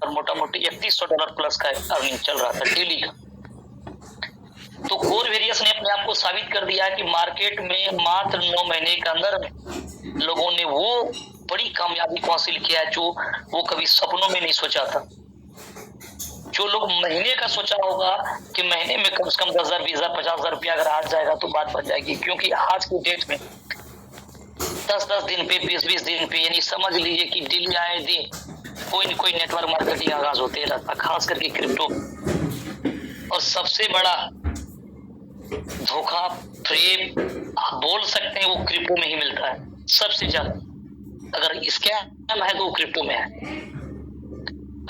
और मोटा मोटी $3100 प्लस का अर्निंग चल रहा था डेली का। तो कोर वेरियस ने अपने आप को साबित कर दिया कि मार्केट में मात्र 9 महीने के अंदर लोगों ने वो बड़ी कामयाबी को हासिल किया है जो वो कभी सपनों में नहीं सोचा था। जो लोग महीने का सोचा होगा कि महीने में कम से कम 10,000, 20,000, 50,000 रुपया अगर आ जाएगा तो बात बन जाएगी, क्योंकि आज की डेट में 10-10 दिन पे, 20-20 दिन पे, यानी समझ लीजिए कि डेली आए दिन कोई न कोई नेटवर्क मार्केटिंग आगाज होते रहता, खास करके क्रिप्टो। और सबसे बड़ा धोखा, फ्रेब आप बोल सकते हैं वो क्रिप्टो में ही मिलता है सबसे ज्यादा। अगर स्कैम है तो वो क्रिप्टो में है।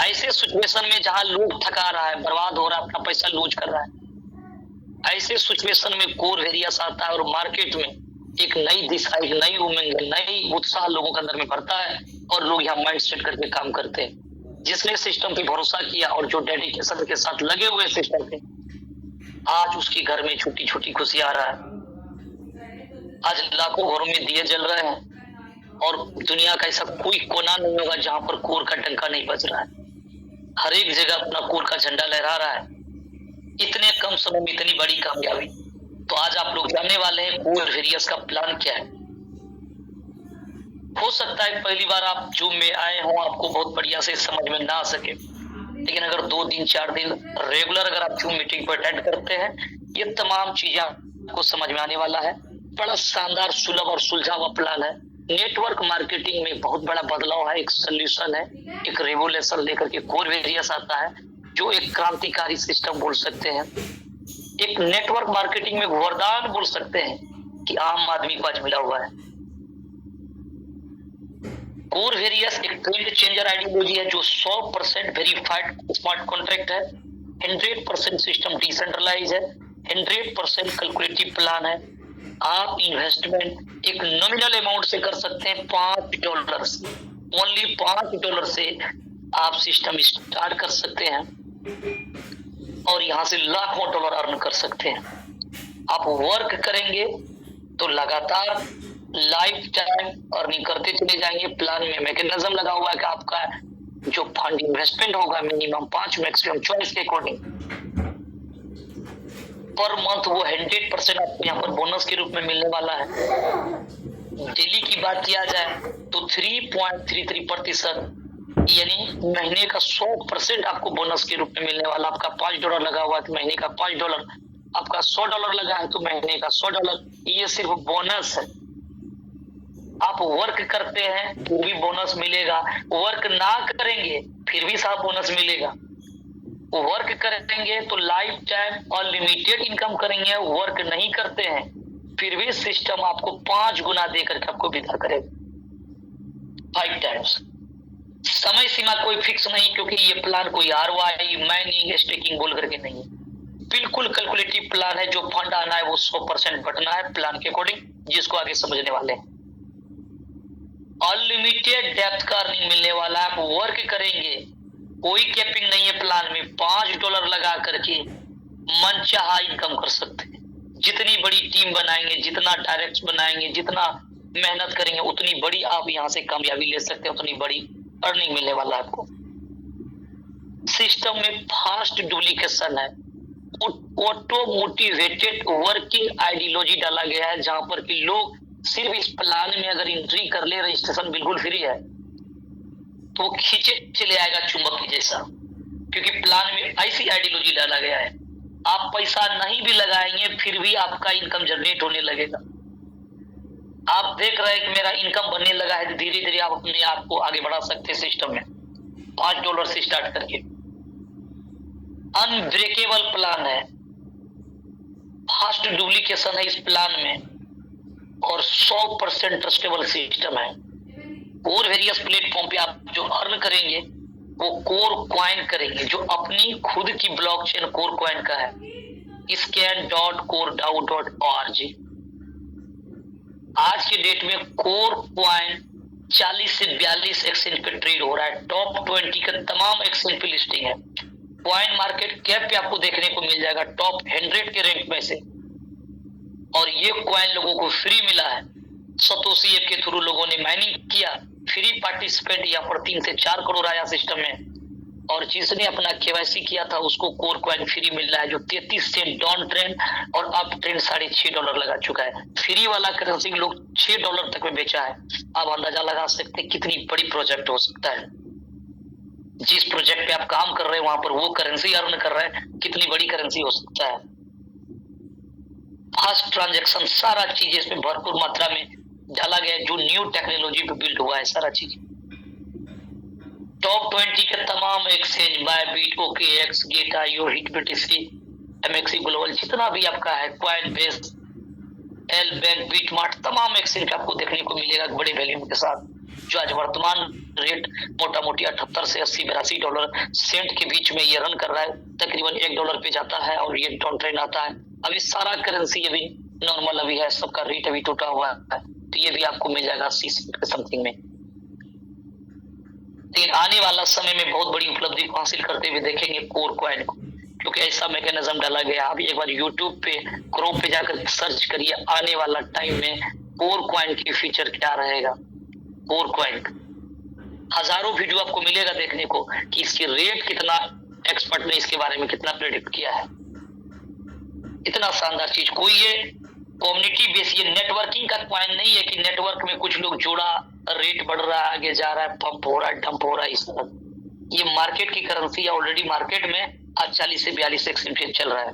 ऐसे सिचुएशन में जहां लोग ठगा रहा है, बर्बाद हो रहा है, अपना पैसा लूज कर रहा है, ऐसे सिचुएशन में कोर वेरियस आता है और मार्केट में एक नई दिशा, एक नई उमंग, नई उत्साह लोगों के अंदर में भरता है और लोग यहाँ माइंड सेट करके काम करते हैं। जिसने सिस्टम पे भरोसा किया और जो डेडिकेशन के साथ लगे हुए सिस्टम पे, आज उसके घर में छोटी छोटी खुशी आ रहा है। आज लाखों घरों में दिए जल रहे हैं और दुनिया का ऐसा कोई कोना नहीं होगा जहां पर कोर का डंका नहीं बज रहा है। हर एक जगह अपना कोर का झंडा लहरा रहा है। इतने कम समय में इतनी बड़ी कामयाबी। तो आज आप लोग जानने वाले हैं कोर वेरियस का प्लान क्या है। हो सकता है पहली बार आप जूम में आए हो, आपको बहुत बढ़िया से समझ में ना आ सके, लेकिन अगर 2 दिन 4 दिन रेगुलर अगर आप जूम मीटिंग पर अटेंड करते हैं, ये तमाम चीजें आपको समझ में आने वाला है। बड़ा शानदार, सुलभ और सुलझा हुआ प्लान है। नेटवर्क मार्केटिंग में बहुत बड़ा बदलाव है, एक सोल्यूशन है, एक रेवोल्यूशन लेकर के कोर वेरियस आता है, जो एक क्रांतिकारी सिस्टम बोल सकते हैं, एक नेटवर्क मार्केटिंग में वरदान बोल सकते हैं कि आम आदमी को आज मिला हुआ है। कोर वेरियस एक ट्रेंड चेंजर आइडियोलॉजी है जो 100% वेरीफाइड स्मार्ट कॉन्ट्रैक्ट है, 100% सिस्टम डिसेंट्रलाइज है, 100% कैलकुलेटिव प्लान है। आप इन्वेस्टमेंट एक नॉमिनल अमाउंट से कर सकते हैं, $5 से, ओनली $5 से आप सिस्टम स्टार्ट कर सकते हैं और यहां से लाखों डॉलर अर्न कर सकते हैं। आप वर्क करेंगे तो लगातार लाइफ टाइम अर्निंग करते चले जाएंगे। प्लान में मैकेनिज्म लगा हुआ है कि आपका जो फंड इन्वेस्टमेंट होगा मिनिमम 5, मैक्सिमम चॉइस के अकॉर्डिंग पर मंथ वो 100% आपको यहाँ पर बोनस के रूप में मिलने वाला है। डेली की बात किया जाए तो 3.33% यानी महीने का 100% आपको बोनस के रूप में मिलने वाला। आपका $5 लगा हुआ है तो महीने का $5, आपका $100 लगा है तो महीने का $100। ये सिर्फ बोनस है। आप वर्क करते हैं फिर भी बोनस मिलेगा, वर्क ना करेंगे फिर भी साफ बोनस मिलेगा। वर्क करेंगे तो लाइफ टाइम और लिमिटेड इनकम करेंगे, वर्क नहीं करते हैं फिर भी सिस्टम आपको 5 गुना देकर के आपको विदा करेगा, 5 टाइम्स। समय सीमा कोई फिक्स नहीं, क्योंकि ये प्लान कोई ROI, माइनिंग, स्टेकिंग बोल करके नहीं है। बिल्कुल कैलकुलेटिव प्लान है। जो फंड आना है वो 100% बटना है प्लान के अकॉर्डिंग, जिसको आगे समझने वाले हैं। अनलिमिटेड डेप्थ का अर्निंग मिलने वाला है। आप वर्क करेंगे, कोई कैपिंग नहीं है प्लान में। $5 लगा करके मनचाहा इनकम कर सकते हैं। जितनी बड़ी टीम बनाएंगे, जितना डायरेक्ट बनाएंगे, जितना मेहनत करेंगे, उतनी बड़ी आप यहाँ से कामयाबी ले सकते हैं, उतनी बड़ी अर्निंग मिलने वाला है आपको। सिस्टम में फास्ट डुप्लीकेशन है, ऑटो मोटिवेटेड वर्किंग आइडियोलॉजी डाला गया है, जहां पर कि लोग सिर्फ इस प्लान में अगर एंट्री कर ले, रजिस्ट्रेशन बिल्कुल फ्री है, तो वो खींचे चले आएगा चुंबक की जैसा, क्योंकि प्लान में ऐसी आइडियोलॉजी डाला गया है। आप पैसा नहीं भी लगाएंगे फिर भी आपका इनकम जनरेट होने लगेगा। आप देख रहे हैं कि मेरा इनकम बनने लगा है, धीरे धीरे आप अपने आप को आगे बढ़ा सकते हैं सिस्टम में, $5 से स्टार्ट करके। अनब्रेकेबल प्लान है, फास्ट डुप्लीकेशन है इस प्लान में और 100% ट्रस्टेबल सिस्टम है। कोर वेरियस प्लेटफॉर्म पे आप जो अर्न करेंगे वो कोर क्वाइन करेंगे, जो अपनी खुद की ब्लॉकचेन कोर क्वाइन का है, scan.coredao.org। आज के डेट में कोर क्वाइन 40 से 42 एक्सचेंज पे ट्रेड हो रहा है। टॉप 20 का तमाम एक्सचेंज पे लिस्टिंग है। क्वाइन मार्केट कैप पे आपको देखने को मिल जाएगा टॉप 100 के रैंक में से। और ये क्वाइन लोगों को फ्री मिला है। सतोशी ऐप के थ्रू लोगों ने माइनिंग किया, फ्री पार्टिसिपेट यहाँ पर 3 से 4 करोड़ आया सिस्टम में। और जिसने अपना केवाईसी किया था उसको कोर कॉइन फ्री मिल रहा है, जो 33 सेंट डाउन ट्रेंड और अप ट्रेंड $6.5 लगा चुका है। फ्री वाला करेंसी लोग $6 तक में बेचा है। आप अंदाजा लगा सकते हैं कितनी बड़ी प्रोजेक्ट हो सकता है। जिस प्रोजेक्ट पे आप काम कर रहे हैं वहां पर वो करेंसी अर्न कर रहे हैं, कितनी बड़ी करेंसी हो सकता है। फास्ट ट्रांजैक्शन, सारा चीज इसमें भरपूर मात्रा में डाला गया है, जो न्यू टेक्नोलॉजी पे बिल्ड हुआ है सारा चीज। टॉप 20 के तमाम exchange, Bybit, OKX, Gate IO, Hit BTC, MXC global, जितना भी आपका है, Coinbase, L bank, BitMart, तमाम एक्सचेंज आपको देखने को मिलेगा बड़े वैल्यूम के साथ, जो आज वर्तमान रेट मोटा मोटी 78 से 80 82 डॉलर सेंट के बीच में ये रन कर रहा है। तकरीबन $1 पे जाता है और ये डाउन ट्रेंड आता है। अभी सारा करेंसी अभी नॉर्मल अभी है, सबका रेट अभी टूटा हुआ है, तो ये भी आपको मिल जाएगा 80 सेंट के समथिंग में। लेकिन आने वाला समय में बहुत बड़ी उपलब्धि को हासिल करते हुए देखेंगे कोर कॉइन को, क्योंकि ऐसा मैकेनिज्म डाला गया। आप एक बार यूट्यूब पे, क्रोम पे जाकर सर्च करिए, आने वाला टाइम में कोर कॉइन की फीचर क्या रहेगा। कोर कॉइन हजारों वीडियो आपको मिलेगा देखने को कि इसकी रेट कितना, एक्सपर्ट ने इसके बारे में कितना प्रेडिक्ट किया है। इतना शानदार चीज, कोई ये कम्युनिटी बेस, ये नेटवर्किंग का कॉइन नहीं है कि नेटवर्क में कुछ लोग जुड़ा, रेट बढ़ रहा है, आगे जा रहा है, पंप हो रहा है, डंप हो रहा है, इस तरह। ये मार्केट की करेंसी है, ऑलरेडी मार्केट में आज 40 से 42 एक्सचेंज चल रहा है।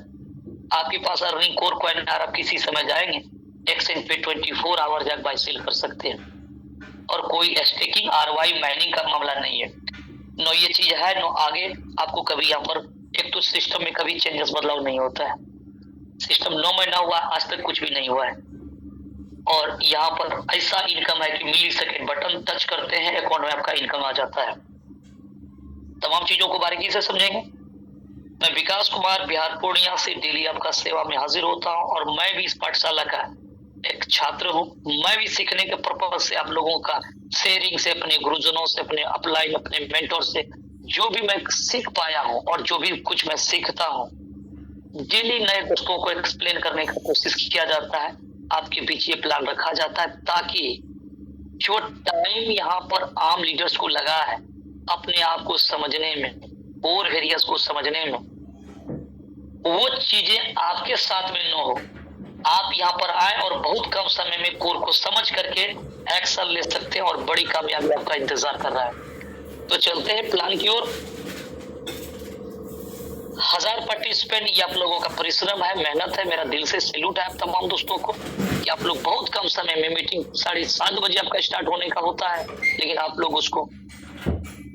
आपके पास अर्निंग कोर कॉइन, आप किसी समय जाएंगे एक्सचेंज पे 24 आवर जाकर बाय सेल कर सकते हैं, और कोई स्टेकिंग ROI माइनिंग का मामला नहीं है। नो ये चीज है, नो आगे आपको कभी यहाँ पर, एक तो सिस्टम में कभी चेंजेस बदलाव नहीं होता है, सिस्टम 9 महीना हुआ, आज तक कुछ भी नहीं हुआ है। और यहाँ पर ऐसा इनकम है कि मिली सेकेंड बटन टच करते हैं, अकाउंट में आपका इनकम आ जाता है। तमाम चीजों को बारीकी से समझेंगे। मैं विकास कुमार, बिहार पूर्णिया से डेली आपका सेवा में हाजिर होता हूँ, और मैं भी इस पाठशाला का एक छात्र हूँ। मैं भी सीखने के पर्पज से आप लोगों का शेयरिंग से, अपने गुरुजनों से, अपने अपलाइन, अपने मेंटोर से जो भी मैं सीख पाया हूँ और जो भी कुछ मैं सीखता हूँ, डेली नए दोस्तों को एक्सप्लेन करने की कोशिश किया जाता है। आपके बीच ये प्लान रखा जाता है ताकि जो टाइम यहाँ पर आम लीडर्स को लगा है अपने आप को समझने में और वेरियस को समझने में, वो चीजें आपके साथ में न हो। आप यहाँ पर आए और बहुत कम समय में कोर को समझ करके एक्शन ले सकते हैं और बड़ी कामयाबी आपका इंतजार कर रहा है। तो चलते हैं प्लान की ओर। 1000 पार्टिसिपेंट, ये आप लोगों का परिश्रम है, मेहनत है। मेरा दिल से सैल्यूट है आप तमाम दोस्तों को कि आप लोग बहुत कम समय में, मीटिंग 7:30 बजे आपका स्टार्ट होने का होता है, लेकिन आप लोग उसको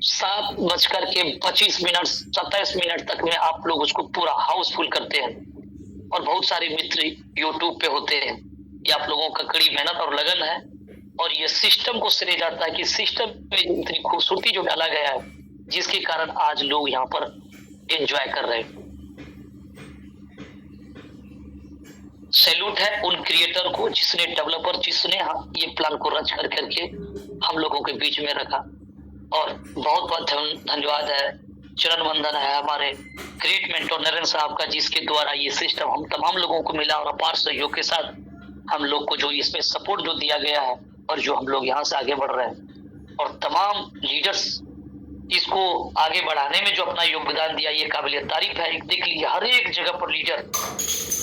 7:25 27 मिनट तक में आप लोग उसको पूरा हाउसफुल करते हैं। और बहुत सारे मित्र यूट्यूब पे होते हैं। ये आप लोगों का कड़ी मेहनत और लगन है, और ये सिस्टम को श्रेय जाता है कि सिस्टम में इतनी खूबसूरती जो डाला गया है, जिसके कारण आज लोग यहाँ पर एंजॉय कर रहे हैं। सैल्यूट है उन क्रिएटर को जिसने, डेवलपर जिसने ये प्लान को रच कर करके हम लोगों के बीच में रखा, और बहुत बहुत धन्यवाद है, चरण वंदन है हमारे ग्रेट मेंटोर नरेंद्र साहब का, जिसके द्वारा ये सिस्टम हम तमाम लोगों को मिला, और अपार सहयोग के साथ हम लोग को जो इसमें सपोर्ट जो दिया गया है, और जो हम लोग यहाँ से आगे बढ़ रहे हैं, और तमाम लीडर्स इसको आगे बढ़ाने में जो अपना योगदान दिया, ये काबिल तारीफ है। देख लीजिए हर एक जगह पर लीडर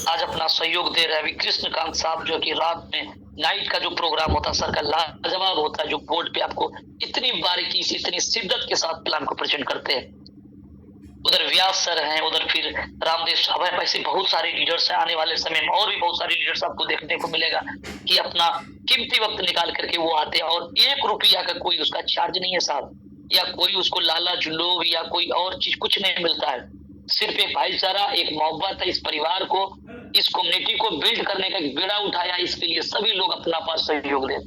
आज अपना सहयोग दे रहे हैं। अभी कृष्णकांत साहब जो कि रात में नाइट का जो प्रोग्राम होता है सर का लाजवाब होता है, जो बोर्ड पे आपको इतनी बारीकी से, इतनी शिद्दत के साथ प्लान को प्रेजेंट करते हैं। उधर व्यास सर हैं, उधर फिर रामदेव साहब है, ऐसे बहुत सारे लीडर्स हैं। आने वाले समय में और भी बहुत सारे लीडर्स आपको देखने को मिलेगा कि अपना कीमती वक्त निकाल करके वो आते हैं, और 1 रुपया का कोई उसका चार्ज नहीं है साहब, या कोई उसको लालच, लोभ या कोई और चीज कुछ नहीं मिलता है। सिर्फ एक भाईचारा, एक मोहब्बत है। इस परिवार को, इस कम्युनिटी को बिल्ड करने का बेड़ा उठाया, इसके लिए सभी लोग अपना पास सहयोग दे।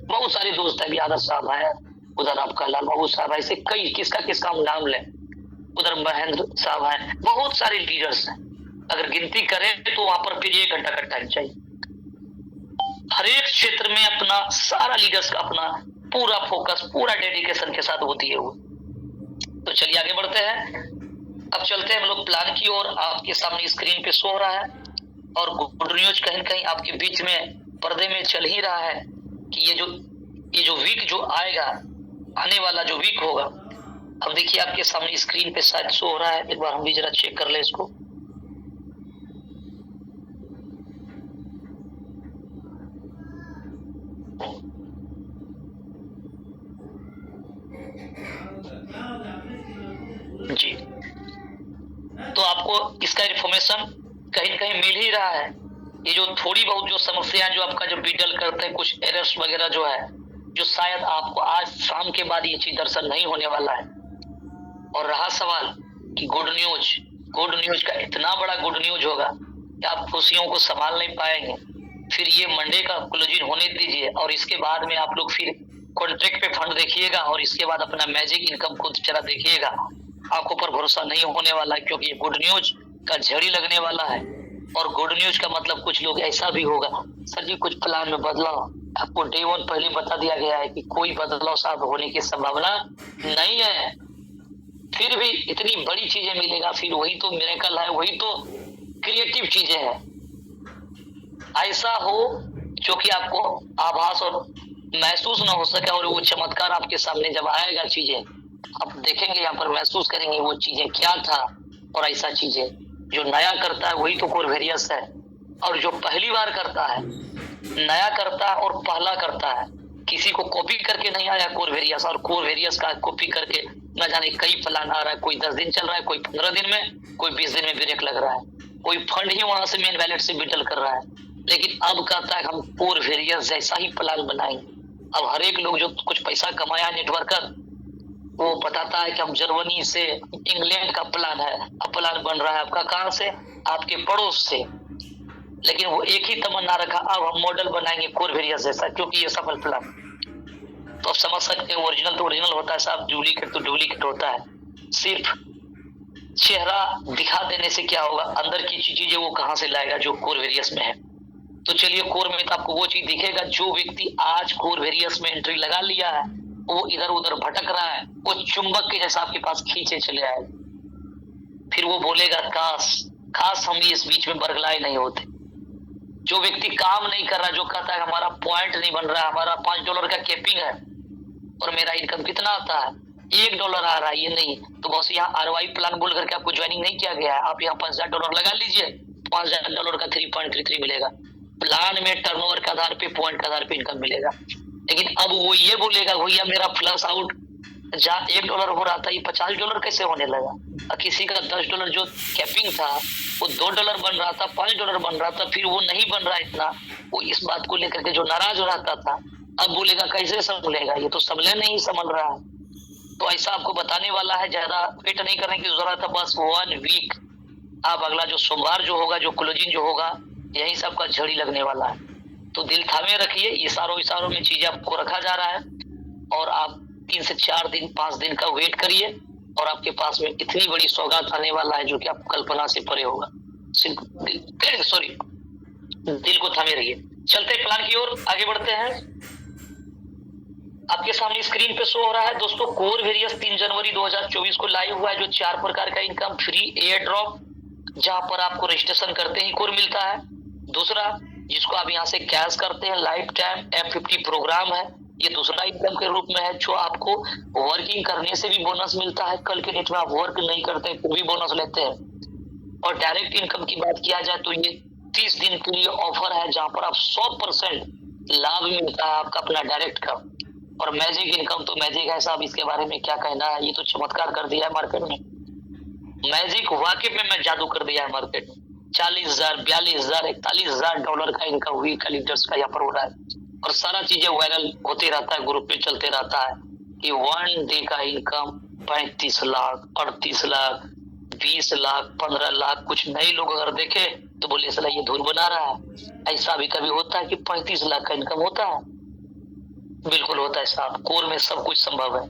बहुत सारे दोस्त है, आदर्श साहब है, उधर आपका लाल बाबू साहब, ऐसे कई, किसका हम नाम लें, उधर महेंद्र साहब हैं, बहुत सारे लीडर्स हैं। अगर गिनती करें तो वहां पर फिर 1 घंटा का टाइम चाहिए। हर एक क्षेत्र में अपना सारा लीडर्स का अपना पूरा फोकस, पूरा डेडिकेशन के साथ वो दिए हुए। तो चलिए आगे बढ़ते हैं। अब चलते हैं हम लोग प्लान की ओर। आपके सामने स्क्रीन पे शो हो रहा है, और गुड न्यूज कहीं न कहीं आपके बीच में पर्दे में चल ही रहा है कि ये जो वीक जो आएगा, आने वाला जो वीक होगा, अब देखिए आपके सामने स्क्रीन पे शायद शो हो रहा है, एक बार हम भी जरा चेक कर ले इसको। जी, तो आपको इसका इन्फॉर्मेशन कहीं न कहीं मिल ही रहा है। ये जो थोड़ी बहुत जो समस्याएं जो आपका जो बीटल करते हैं, कुछ एरर्स वगैरह जो है, जो शायद आपको आज शाम के बाद ये चीज दर्शन नहीं होने वाला है। और रहा सवाल कि गुड न्यूज का इतना बड़ा गुड न्यूज होगा कि आप खुशियों को संभाल नहीं पाएंगे। फिर ये मंडे का क्लोजिंग होने दीजिए और इसके बाद में आप लोग फिर कॉन्ट्रैक्ट पे फंड देखिएगा और इसके बाद अपना मैजिक इनकम खुद जरा देखिएगा। आपको पर भरोसा नहीं होने वाला है, क्योंकि ये गुड न्यूज का झड़ी लगने वाला है। और गुड न्यूज का मतलब कुछ लोग ऐसा भी होगा, सर जी कुछ प्लान में बदलाव, आपको डे 1 पहले बता दिया गया है कि कोई बदलाव साहब होने की संभावना नहीं है। फिर भी इतनी बड़ी चीजें मिलेगा, फिर वही तो मिरेकल है, वही तो क्रिएटिव चीजें हैं। ऐसा हो जो कि आपको आभास और महसूस ना हो सके, और वो चमत्कार आपके सामने जब आएगा, चीजें आप देखेंगे, यहाँ पर महसूस करेंगे वो चीजें क्या था। और ऐसा चीजें जो नया करता है वही तो कोरवेरियस है। और जो पहली बार करता है, नया करता है और पहला करता है, किसी को कॉपी करके नहीं आया कोरवेरियस, और कोरवेरियस का कॉपी करके न जाने कई प्लान आ रहा है। कोई 10 दिन चल रहा है, कोई 15 दिन में, कोई 20 दिन में ब्रेक लग रहा है, कोई फंड ही वहां से मेन वैलेट से विड्रॉल कर रहा है। लेकिन अब कहता है हम कोरवेरियस जैसा ही प्लान बनाएंगे। अब हर एक लोग जो कुछ पैसा कमाया नेटवर्कर, वो बताता है कि हम जर्मनी से, इंग्लैंड का प्लान है, अब प्लान बन रहा है आपका कहां से, आपके पड़ोस से। लेकिन वो एक ही तमन्ना रखा, अब हम मॉडल बनाएंगे कोरवेरियस जैसा, क्योंकि ये सफल प्लान। तो आप समझ सकते हैं, ओरिजिनल तो ओरिजिनल होता है साहब, डुप्लीकेट तो डुप्लीकेट होता है। सिर्फ चेहरा दिखा देने से क्या होगा, अंदर की चीजें वो कहां से लाएगा जो कोरवेरियस में है। तो चलिए, कोर में तो आपको वो चीज दिखेगा, जो व्यक्ति आज कोरवेरियस में एंट्री लगा लिया है, वो इधर उधर भटक रहा है, वो चुंबक के जैसा आपके पास खींचे चले आए। फिर वो बोलेगा काश हम इस बीच में बरगलाए नहीं होते। जो व्यक्ति काम नहीं कर रहा, जो कहता है हमारा पॉइंट नहीं बन रहा, हमारा $5 का कैपिंग है और मेरा इनकम कितना आता है, $1 आ रहा है, ये नहीं, तो बस यहाँ ROI प्लान बोल करके आपको ज्वाइनिंग नहीं किया गया है। आप यहाँ $5000 लगा लीजिए, $5000 का 3.33 मिलेगा। प्लान में टर्नओवर के आधार पे, पॉइंट के आधार पे इनकम मिलेगा। लेकिन अब वो ये बोलेगा भैया मेरा फ्लश आउट जहाँ $1 हो रहा था, ये $50 कैसे होने लगा। और किसी का $10 जो कैपिंग था वो $2 बन रहा था, $5 बन रहा था, फिर वो नहीं बन रहा इतना। वो इस बात को लेकर के जो नाराज हो रहता था, अब बोलेगा कैसे संभलेगा, ये तो संभले नहीं संभल रहा है। तो ऐसा आपको बताने वाला है, ज्यादा वेट नहीं करने की जरूरत है, बस 1 वीक आप अगला जो सोमवार जो होगा, जो क्लोजिंग जो होगा, यही सबका झड़ी लगने वाला है। तो दिल थामे रखिए, इशारों में चीजें आपको रखा जा रहा है, और आप 3 से 4 दिन 5 दिन का वेट करिए, और आपके पास में इतनी बड़ी सौगात आने वाला है जो कि आप कल्पना से परे होगा। दिल को थामे रहिए। चलते प्लान की ओर आगे बढ़ते हैं। आपके सामने स्क्रीन पे शो हो रहा है दोस्तों, कोरवेरियस 3 जनवरी 2024 को लाइव हुआ है, जो 4 प्रकार का इनकम फ्री एयर ड्रॉप, जहां पर आपको रजिस्ट्रेशन करते ही कोर मिलता है। दूसरा, जिसको आप यहाँ से कैश करते हैं, लाइफ टाइम F50 प्रोग्राम है, ये दूसरा इनकम के रूप में है, जो आपको वर्किंग करने से भी बोनस मिलता है। कल के डेट में आप वर्क नहीं करते तो भी बोनस लेते हैं। और डायरेक्ट इनकम की बात किया जाए तो ये 30 दिन के लिए ऑफर है, जहां पर आप 100% लाभ मिलता है आपका अपना डायरेक्ट का। और मैजिक इनकम तो मैजिक है साहब, इसके बारे में क्या कहना है, ये तो चमत्कार कर दिया है मार्केट में। मैजिक वाकई में जादू कर दिया है मार्केट में। 40,000, 42,000, $41,000 का इनकम हुई कलेक्टर्स का यहाँ पर हो रहा है। और सारा चीजें वायरल होते रहता है, ग्रुप पे चलते रहता है कि 1 डे का इनकम 35 लाख, 38 लाख, 20 लाख, 15 लाख। कुछ नए लोग अगर देखे तो बोले साला ये धूल बना रहा है। ऐसा भी कभी होता है कि 35 लाख का इनकम होता है? बिल्कुल होता है साहब। कोर में सब कुछ संभव है,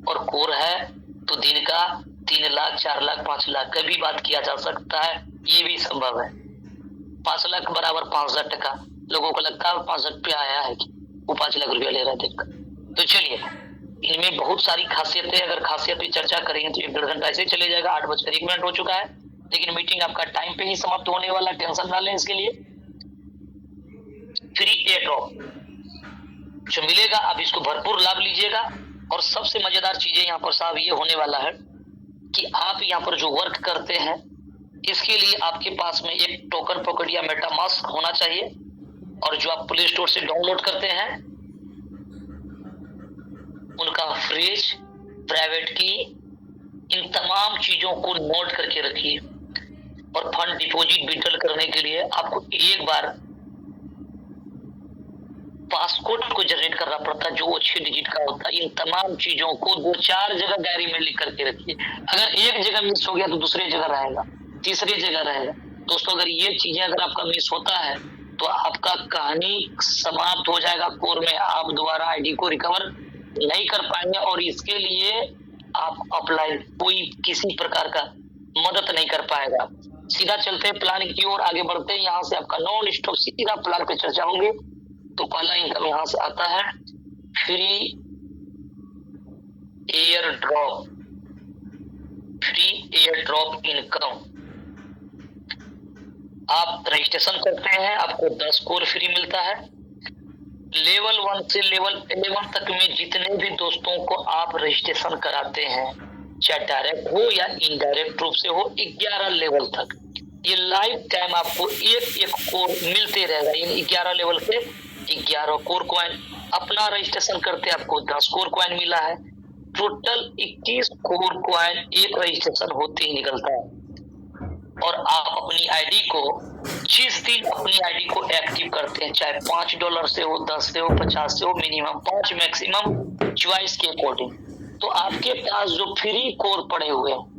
और कोर है तो दिन का 3 लाख, 4 लाख, 5 लाख का भी बात किया जा सकता है, ये भी संभव है। 5 लाख बराबर 5,000 टका। लोगों को लगता है 5,000 रुपया आया है कि वो 5 लाख रुपया ले रहा है देखकर। तो चलिए, इनमें बहुत सारी खासियतें, अगर खासियत की चर्चा करेंगे तो 1-1.5 घंटा ऐसे चले जाएगा। 8:01 हो चुका है, लेकिन मीटिंग आपका टाइम पे ही समाप्त होने वाला, टेंशन ना लें इसके लिए। फ्री एयर ड्रॉप जो मिलेगा, आप इसको भरपूर लाभ लीजिएगा। और सबसे मजेदार चीजें यहाँ पर साहब ये होने वाला है कि आप यहाँ पर जो वर्क करते हैं इसके लिए आपके पास में एक टोकन पॉकेट या मेटामास्क होना चाहिए, और जो आप प्ले स्टोर से डाउनलोड करते हैं उनका फ्रिज, प्राइवेट की, इन तमाम चीजों को नोट करके रखिए। और फंड डिपॉजिट विड्रॉल करने के लिए आपको एक बार पासकोड को जनरेट करना पड़ता है, जो 6 डिजिट का होता है। इन तमाम चीजों को 2-4 जगह डायरी में लिख करके रखिए। अगर एक जगह मिस हो गया तो दूसरी जगह रहेगा, तीसरी जगह रहेगा। दोस्तों, अगर ये चीजें अगर आपका मिस होता है तो आपका कहानी समाप्त हो जाएगा कोर में। आप दोबारा आईडी को रिकवर नहीं कर पाएंगे और इसके लिए आप अपलाइन कोई किसी प्रकार का मदद नहीं कर पाएगा। सीधा चलते हैं प्लान की ओर, आगे बढ़ते हैं। यहाँ से आपका नॉन स्टॉप सीधा प्लान पे चर्चा होंगे। तो पहला इनकम यहाँ से आता है free air drop, free air drop income. आप रजिस्ट्रेशन करते हैं, आपको 10 कोर फ्री मिलता है। लेवल 1 से लेवल 11 तक में जितने भी दोस्तों को आप रजिस्ट्रेशन कराते हैं, चाहे डायरेक्ट हो या इनडायरेक्ट रूप से हो, 11 लेवल तक ये लाइफ टाइम आपको एक कोर मिलते रहेगा। इन 11 लेवल पे 11 कोर कॉइन। अपना रजिस्ट्रेशन करते आपको 10 कोर कॉइन मिला है। टोटल 21 कोर कॉइन एक रजिस्ट्रेशन होते ही निकलता है। और आप अपनी आईडी को जिस दिन अपनी आईडी को एक्टिव करते हैं, चाहे $5 से हो, 10 से हो, 50 से हो, मिनिमम 5 मैक्सिमम चॉइस के अकॉर्डिंग, तो आपके पास जो फ्री कोर पड़े हुए हैं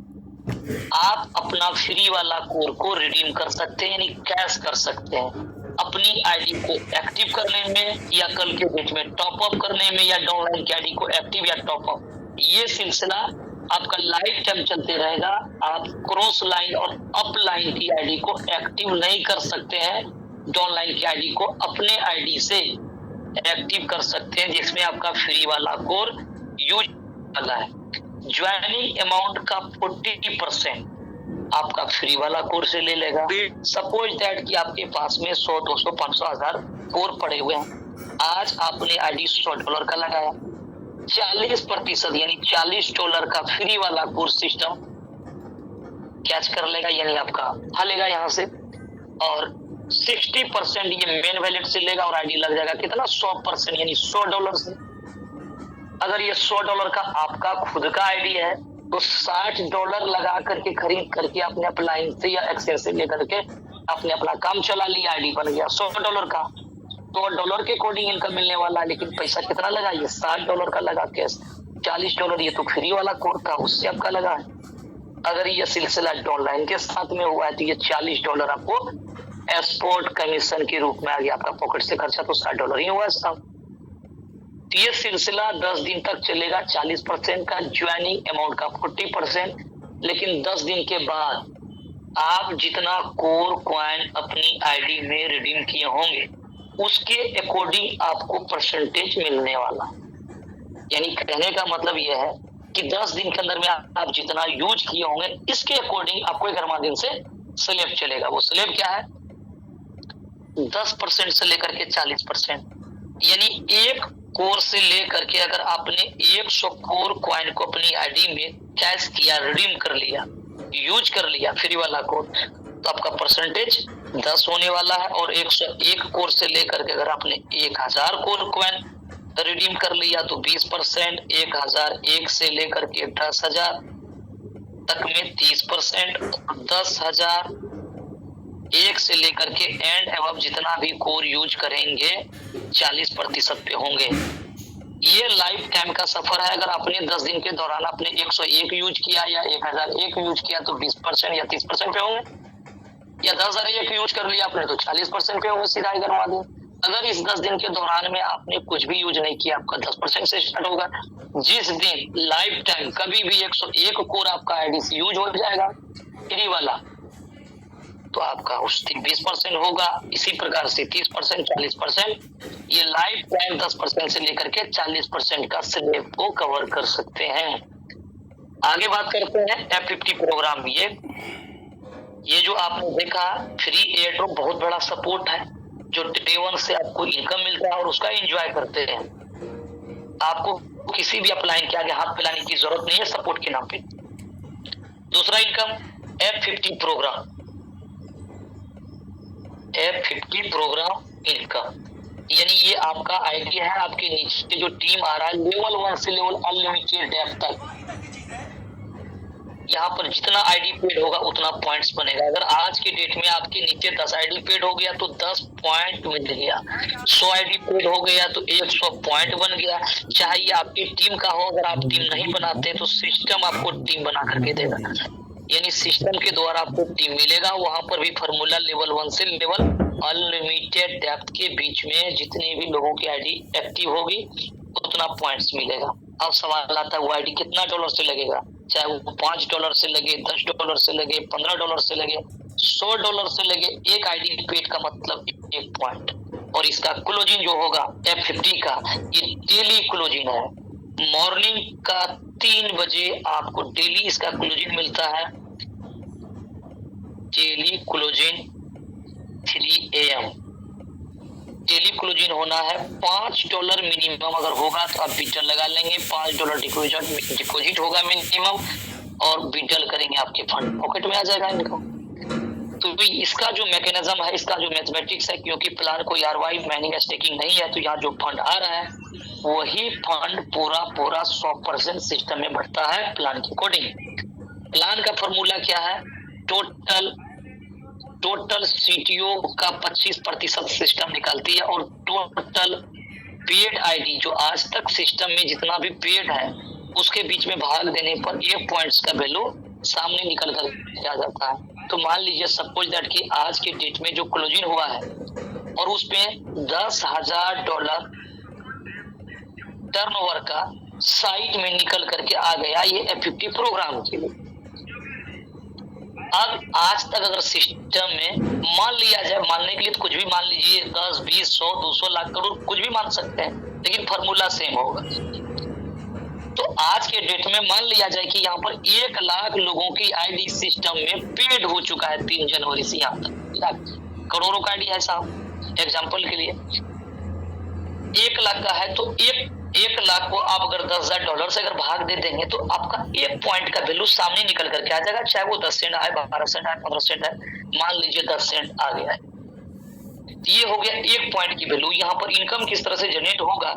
आप अपना फ्री वाला कोर को रिडीम कर सकते हैं, यानी कैश कर सकते हैं अपनी आईडी को एक्टिव करने में, या कल के डेट में टॉप अप करने में, या डाउनलाइन की आईडी को एक्टिव या टॉप अप। ये सिलसिला आपका लाइफ टाइम चलते रहेगा। आप क्रॉस लाइन और अप लाइन की आईडी को एक्टिव नहीं कर सकते हैं, डाउनलाइन की आईडी को अपने आईडी से एक्टिव कर सकते हैं, जिसमें आपका फ्री वाला कोर यूज वाला है। ज्वाइनिंग अमाउंट का 40% आपका फ्री वाला कोर से ले लेगा। सपोज दैट कि आपके पास में 100, 200, 500, 1000 कोर पड़े हुए हैं। आज आपने आईडी $100 का लगाया, 40% यानी $40 का फ्री वाला कोर सिस्टम कैच कर लेगा, यानी आपका उठा लेगा यहाँ से। और 60% ये मेन वैलेट से लेगा और आईडी लग जाएगा कितना, 100%, यानी $100 से। अगर ये $100 का आपका खुद का आईडी है तो $60 लगा करके खरीद करके अपने अपलाइन से या एक्सेस से लेकर के आपने अपना काम चला लिया, आईडी बन गया $100 का। तो डॉलर के अकॉर्डिंग इनकम मिलने वाला है, लेकिन पैसा कितना लगा, ये $60 का लगा कैश। $40 ये तो फ्री वाला कोर था, उससे आपका लगा है। अगर ये सिलसिला ऑनलाइन के साथ में हुआ है तो ये $40 आपको एक्सपोर्ट कमीशन के रूप में आ गया आपका पॉकेट से। खर्चा तो $60 ही हुआ साहब। ये सिलसिला 10 दिन तक चलेगा। 40% का ज्वाइनिंग अमाउंट का 40%, लेकिन 10 दिन के बाद आप जितना कोर कॉइन अपनी आईडी में रिडीम किए होंगे उसके अकॉर्डिंग आपको परसेंटेज मिलने वाला। यानी कहने का मतलब यह है कि 10 दिन के अंदर में आप जितना यूज किए होंगे इसके अकॉर्डिंग आपको 11वां दिन से स्लैब चलेगा। वो स्लैब क्या है, 10% से लेकर के 40%, यानी एक कोर से लेकर के अगर आपने 100 कोर कॉइन को अपनी आईडी में कैश किया, रिडीम कर लिया, यूज कर लिया फ्री वाला कोर, तो आपका परसेंटेज 10 होने वाला है। और 101 कोर से लेकर के अगर आपने 1000 कोर कॉइन रिडीम कर लिया तो 20%, 1001 से लेकर के 10,000 तक में 30%, 10,000 1 से लेकर के एंड एवं जितना भी कोर यूज करेंगे 40% पे होंगे। ये लाइफ टाइम का सफर है। अगर आपने 10 दिन के दौरान आपने 101 यूज किया या 1001 यूज किया तो 20% या 30% पे होंगे, या 10,001 यूज कर लिया आपने तो 40% पे होंगे सीधा 11वां दिन। अगर इस 10 दिन के दौरान में आपने कुछ भी यूज नहीं किया आपका 10% से स्टार्ट होगा। जिस दिन लाइफ टाइम कभी भी 101 कोर आपका आईडी से यूज हो जाएगा फ्री वाला तो आपका उस दिन 20% होगा। इसी प्रकार से 30%, 40%, ये लाइफ टाइम 10% से लेकर के 40% का स्लैब को कवर कर सकते हैं। आगे बात करते हैं F50 प्रोग्राम। ये जो आपने देखा फ्री एयर ड्रॉप बहुत बड़ा सपोर्ट है, जो डे 1 से आपको इनकम मिलता है और उसका एंजॉय करते हैं। आपको किसी भी अपलाइन के आगे हाथ फैलाने की जरूरत नहीं है सपोर्ट के नाम पे। दूसरा income F50 programme, F50 programme income, यानी ये आपका आइडिया है, आपके नीचे जो टीम आ रहा है लेवल 1 से लेवल अनलिमिटेड डेप्थ तक, यहाँ पर जितना आईडी पेड होगा उतना पॉइंट्स बनेगा। अगर आज की डेट में आपके नीचे 10 आईडी पेड हो गया तो 10 पॉइंट मिल गया, 100 आईडी पेड हो गया तो 100 पॉइंट बन गया। चाहे ये आपकी टीम का हो, अगर आप टीम नहीं बनाते तो सिस्टम आपको टीम बना करके देगा, यानी सिस्टम के द्वारा आपको टीम मिलेगा। वहां पर भी फॉर्मूला लेवल 1 से लेवल अनलिमिटेड डेप्थ के बीच में जितने भी लोगों की आईडी एक्टिव होगी उतना पॉइंट्स मिलेगा। अब सवाल आता है वो आईडी कितना डॉलर से लगेगा, चाहे वो $5 से लगे, $10 से लगे, $15 से लगे, $100 से लगे, एक आईडी पेड का मतलब 1 पॉइंट। और इसका क्लोजिंग जो होगा F50 का, ये डेली क्लोजिंग है। मॉर्निंग का 3 बजे आपको डेली इसका क्लोजिंग मिलता है, daily closing 3 AM। Daily closing होना है, $5 मिनिमम अगर होगा तो आप विड्रॉल लगा लेंगे, $5 डिपॉजिट होगा मिनिमम, और विड्रॉल करेंगे आपके फंड पॉकेट में आ जाएगा इनकम। तो इसका जो मैकेनिज्म है, इसका जो मैथमेटिक्स है, क्योंकि प्लान कोई आरवाई माइनिंग स्टेकिंग नहीं है, तो यहाँ जो फंड आ रहा है वही फंड पूरा 100% सिस्टम में बढ़ता है प्लान के अकॉर्डिंग। प्लान का फॉर्मूला क्या है, टोटल सीटीओ का 25% सिस्टम निकालती है, और टोटल पेड आईडी जो आज तक सिस्टम में जितना भी पेड है उसके बीच में भाग देने पर 1 पॉइंट्स का वैल्यू सामने निकल कर आ जाता है। तो मान लीजिए सपोज दैट कि आज के डेट में जो क्लोजिंग हुआ है और उसमें $10,000 टर्नओवर का साइट में निकल करके आ गया ये F50 प्रोग्राम के लिए। अब आज तक अगर सिस्टम में मान लिया जाए, मानने के लिए तो कुछ भी मान लीजिए, 10, 20, 100, 200 लाख करोड़ कुछ भी मान सकते हैं, लेकिन फॉर्मूला सेम होगा। तो आज के डेट में मान लिया जाए कि यहाँ पर 1 लाख लोगों की आईडी सिस्टम में पेड हो चुका है 3 जनवरी से यहाँ तक। करोड़ों का आईडी है साहब, एग्जाम्पल के लिए 1 लाख का है, तो 1 लाख को आप अगर $10,000 से अगर भाग दे देंगे तो आपका 1 पॉइंट का वैल्यू सामने निकल करके आ जाएगा, चाहे वो 10 सेंट आए, 12 सेंट आए, 15 सेंट आए, मान लीजिए 10 सेंट आ गया है। ये हो गया 1 पॉइंट की वैल्यू। यहाँ पर इनकम किस तरह से जनरेट होगा,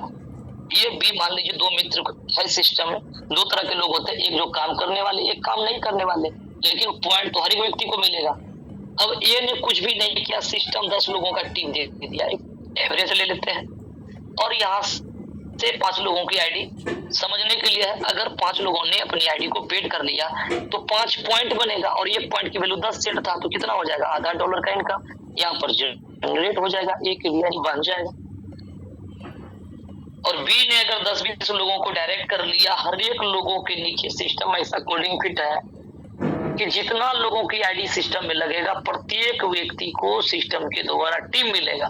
ये भी मान लीजिए 2 मित्र है सिस्टम में, 2 तरह के लोग होते हैं, एक जो काम करने वाले, एक काम नहीं करने वाले, लेकिन पॉइंट तो हर एक व्यक्ति को मिलेगा। अब ए ने कुछ भी नहीं किया, सिस्टम 10 लोगों का टीम दे दिया, एक एवरेज ले लेते हैं, और यहाँ से 5 लोगों की आईडी समझने के लिए है, अगर 5 लोगों ने अपनी आईडी को पेड कर लिया तो 5 पॉइंट बनेगा, और 1 पॉइंट की वैल्यू 10 सेंट था, तो कितना हो जाएगा, $0.5 का इनकम यहाँ पर जनरेट हो जाएगा, एक यानी बन जाएगा। और बी ने अगर 10-20 लोगों को डायरेक्ट कर लिया, हर एक लोगों के नीचे सिस्टम ऐसा कोडिंग फिट है कि जितना लोगों की आईडी सिस्टम में लगेगा प्रत्येक व्यक्ति को सिस्टम के द्वारा टीम मिलेगा।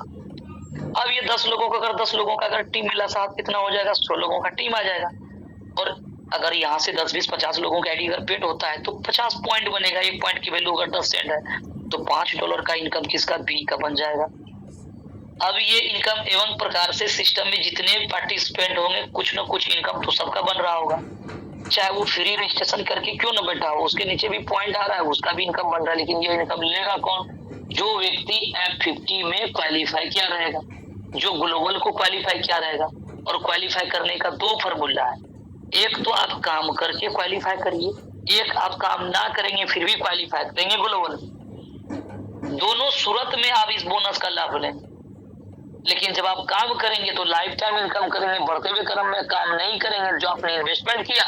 अब ये 10 लोगों का, अगर 10 लोगों का अगर टीम मिला साहब, कितना हो जाएगा, 100 लोगों का टीम आ जाएगा। और अगर यहाँ से 10, 20, 50 लोगों का आईडी अगर पेड होता है तो 50 पॉइंट बनेगा, 1 पॉइंट की वैल्यू अगर 10 सेंट है तो $5 का इनकम किसका, बी का बन जाएगा। अब ये इनकम एवं प्रकार से सिस्टम में जितने पार्टिसिपेंट होंगे कुछ न कुछ इनकम तो सबका बन रहा होगा, चाहे वो फ्री रजिस्ट्रेशन करके क्यों न बैठा हो, उसके नीचे भी पॉइंट आ रहा है, उसका भी इनकम बन रहा है। लेकिन ये इनकम लेगा कौन, जो व्यक्ति F50 में क्वालिफाई किया रहेगा, जो ग्लोबल को क्वालिफाई किया रहेगा। और क्वालिफाई करने का 2 फॉर्मूला है, एक तो आप काम करके क्वालिफाई करिए, एक आप काम ना करेंगे फिर भी क्वालिफाई करेंगे ग्लोबल। दोनों सूरत में आप इस बोनस का लाभ लें, लेकिन जब आप काम करेंगे तो लाइफ टाइम इनकम करेंगे, बढ़ते हुए क्रम में काम नहीं करेंगे, जो आपने इन्वेस्टमेंट किया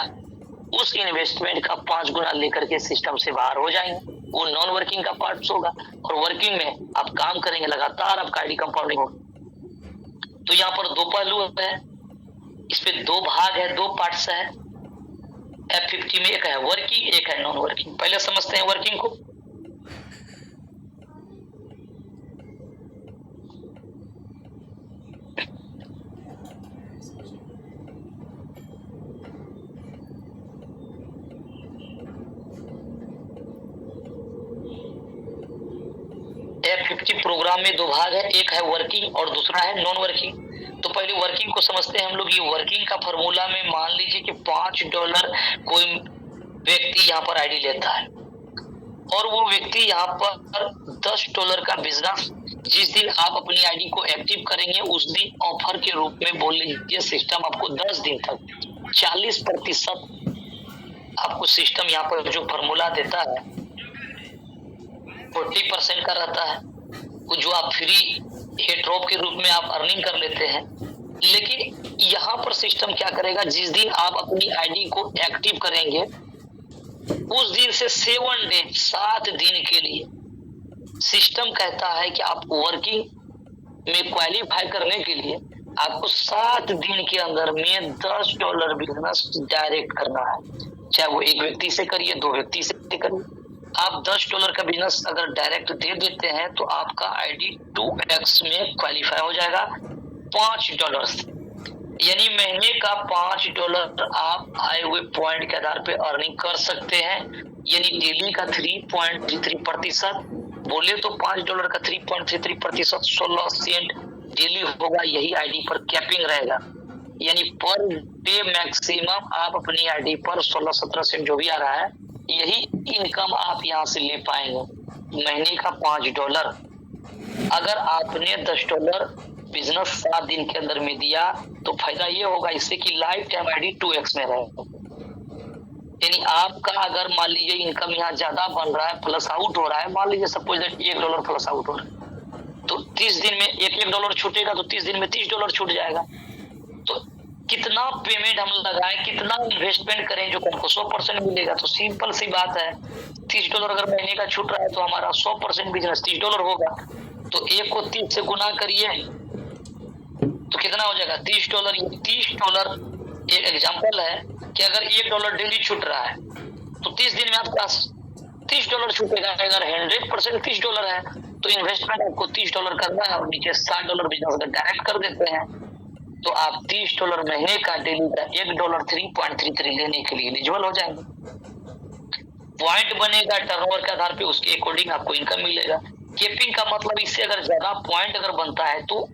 उस इन्वेस्टमेंट का 5 गुना लेकर के सिस्टम से बाहर हो जाएंगे, वो नॉन वर्किंग का पार्ट होगा। और वर्किंग में आप काम करेंगे लगातार, आपका आईडी कंपाउंडिंग होगा। तो यहाँ पर 2 पहलू है, इस पे 2 भाग है, 2 पार्ट्स है। F50 में एक है वर्किंग, एक है नॉन वर्किंग। पहले समझते हैं वर्किंग को। F50 प्रोग्राम में 2 भाग है, एक है वर्किंग और दूसरा है नॉन वर्किंग। तो पहले वर्किंग को समझते हैं हम लोग। ये वर्किंग का फॉर्मूला में मान लीजिए कि $5 कोई व्यक्ति यहाँ पर आईडी लेता है और वो व्यक्ति यहाँ पर $10 का बिजनेस जिस दिन आप अपनी आईडी को एक्टिव करेंगे उस दिन ऑफर के रूप में बोल लीजिए सिस्टम आपको 10 दिन तक 40% आपको सिस्टम यहाँ पर जो फॉर्मूला देता है 40% का रहता है, जो आप फ्री एयर ड्रॉप के रूप में आप अर्निंग कर लेते हैं। लेकिन यहाँ पर सिस्टम क्या करेगा, जिस दिन आप अपनी आईडी को एक्टिव करेंगे उस दिन से 7 डे 7 दिन के लिए सिस्टम कहता है कि आप वर्किंग में क्वालिफाई करने के लिए आपको 7 दिन के अंदर में $10 बिजनेस डायरेक्ट करना है। चाहे वो एक व्यक्ति से करिए, 2 व्यक्ति से करिए। आप $10 का बिजनेस अगर डायरेक्ट दे देते हैं तो आपका आईडी 2x में क्वालिफाई हो जाएगा $5 से। यानी महीने का $5 आप आए हुए पॉइंट के आधार पे अर्निंग कर सकते हैं। यानी डेली का 3.33% बोले तो $5 का 3.33% 16 सेंट डेली होगा। यही आईडी पर कैपिंग रहेगा। यानी पर डे मैक्सिमम आप अपनी आईडी पर 16-17 सेंट जो भी आ रहा है यही इनकम आप यहाँ से ले पाएंगे। महीने का $5। अगर आपने $10 बिजनेस 7 दिन के अंदर में दिया तो फायदा ये होगा इससे कि लाइफ टाइम आईडी 2x में रहेगा। यानी आपका अगर मान लीजिए इनकम यहाँ ज्यादा बन रहा है, प्लस आउट हो रहा है, मान लीजिए सपोज दैट $1 प्लस आउट हो रहा है, तो 30 दिन में $1 छूटेगा तो 30 दिन में $30 छूट जाएगा। तो कितना पेमेंट हम लगाएं, कितना इन्वेस्टमेंट करें जो हमको 100% मिलेगा। तो सिंपल सी बात है, $30 अगर महीने का छूट रहा है तो हमारा 100% बिजनेस $30 होगा। तो 1 को 30 से गुना करिए तो कितना हो जाएगा $30। $30 एक एग्जांपल है कि अगर $1 डेली छूट रहा है तो 30 दिन में आपका $30 छूटेगा। अगर 100% $30 है तो इन्वेस्टमेंट आपको $30 करना है और नीचे $60 बिजनेस अगर डायरेक्ट कर देते हैं तो आप $30 महीने का डेली का $1 3.33 लेने के लिए एलिजिबल हो जाएंगे। पॉइंट बनेगा टर्नओवर के आधार पे, उसके अकॉर्डिंग आपको इनकम मिलेगा। कैपिंग का मतलब इससे अगर ज्यादा पॉइंट अगर बनता है तो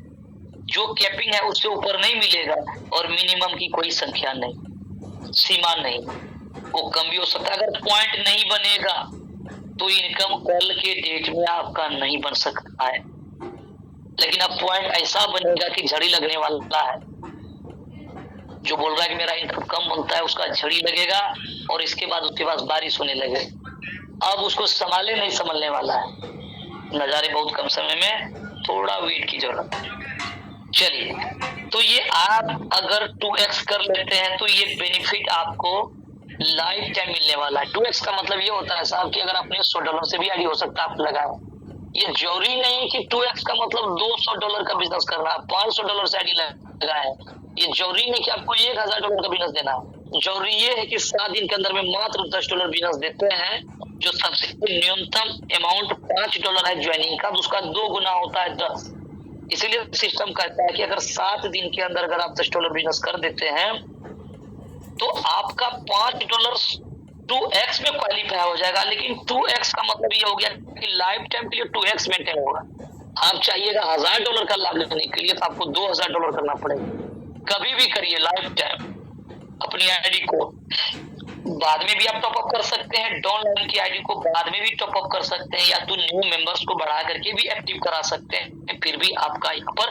जो कैपिंग है उससे ऊपर नहीं मिलेगा और मिनिमम की कोई संख्या नहीं, सीमा नहीं, वो कम भी हो सकता है। अगर पॉइंट नहीं बनेगा तो इनकम कल के डेट में आपका नहीं बन सकता है। लेकिन अब पॉइंट ऐसा बनेगा कि झड़ी लगने वाला है। जो बोल रहा है कि मेरा इनकम कम बनता है उसका झड़ी लगेगा और इसके बाद उसके पास बारिश होने लगे। अब उसको संभाले नहीं संभलने वाला है। नजारे बहुत कम समय में, थोड़ा वेट की जरूरत है। चलिए, तो ये आप अगर 2x कर लेते हैं तो ये बेनिफिट आपको लाइफ टाइम मिलने वाला है। 2x का मतलब ये होता है साहब कि अगर आपने $100 से भी आईडी हो सकता है आप लगाए। ये जरूरी नहीं कि 2x का मतलब $200 का बिजनेस करना है, $500 से आईडी लगाए। ये जरूरी नहीं कि आपको $1000 का बिजनेस देना है। जरूरी ये है कि 7 दिन के अंदर में मात्र $10 बिजनेस देते हैं, जो सबसे न्यूनतम अमाउंट $5 है ज्वाइनिंग का, उसका 2 गुना होता है 10। इसीलिए सिस्टम कहता है कि अगर 7 दिन के अंदर अगर आप $10 बिजनेस कर देते हैं तो आपका $5 2x में क्वालिफाई हो जाएगा। लेकिन 2x का मतलब ये हो गया कि लाइफ टाइम के लिए 2x मेंटेन होगा। आप चाहिएगा $1000 का लाभ लेने के लिए तो आपको $2000 करना पड़ेगा। कभी भी करिए लाइफ टाइम अपनी आईडी को। बाद में भी आप टॉपअप कर सकते हैं, डाउनलाइन की आईडी को बाद में भी टॉपअप कर सकते हैं, या तो न्यू मेंबर्स को बढ़ा करके भी एक्टिव करा सकते हैं। फिर भी आपका यहाँ पर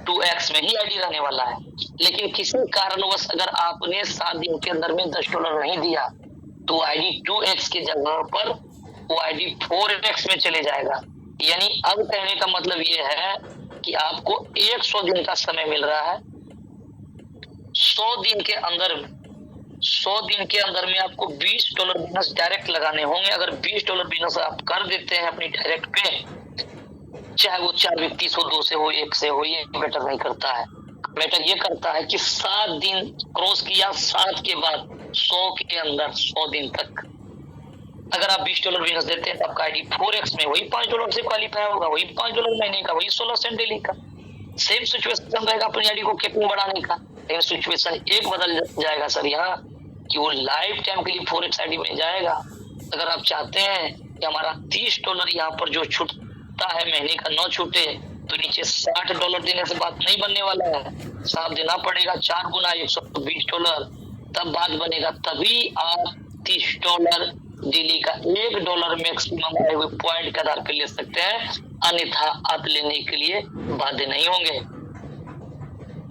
2x में ही आईडी रहने वाला है। लेकिन किसी कारणवश अगर आपने 7 दिन के अंदर में $10 नहीं दिया तो आईडी 2x की जगह पर वो आईडी 4x में चले जाएगा। यानी अब कहने का मतलब ये है कि आपको 100 दिन का समय मिल रहा है। 100 दिन के अंदर में आपको $20 बिजनेस डायरेक्ट लगाने होंगे। अगर $20 बिजनेस आप कर देते हैं अपनी डायरेक्ट पे, चाहे वो 4 व्यक्ति से हो, 2 से हो, 1 से हो, ये मैटर नहीं करता है। मैटर ये करता है कि 7 दिन क्रॉस किया, 7 के बाद 100 के अंदर 100 दिन तक अगर आप $20 बिजनेस देते हैं तो आपका आईडी 4x में वही $5 से क्वालिफाई होगा, वही $5 महीने का, वही 16 सेंट डेली का। सेम सिचुएशन रहेगा अपनी आईडी को कैपिंग बढ़ाने का। लेकिन सिचुएशन एक बदल जाएगा सर यहाँ कि वो लाइफ टाइम के लिए 4x आईडी में जाएगा। अगर आप चाहते हैं कि हमारा $30 यहाँ पर जो छूटता है महीने का न छूटे, तो नीचे $60 देने से बात नहीं बनने वाला है, साफ देना पड़ेगा 4 गुना $120, तब बात बनेगा। तभी आप $30 डेली का $1 मैक्सिमम आए हुए पॉइंट के आधार पर ले सकते हैं, अन्यथा आप लेने के लिए बाध्य नहीं होंगे।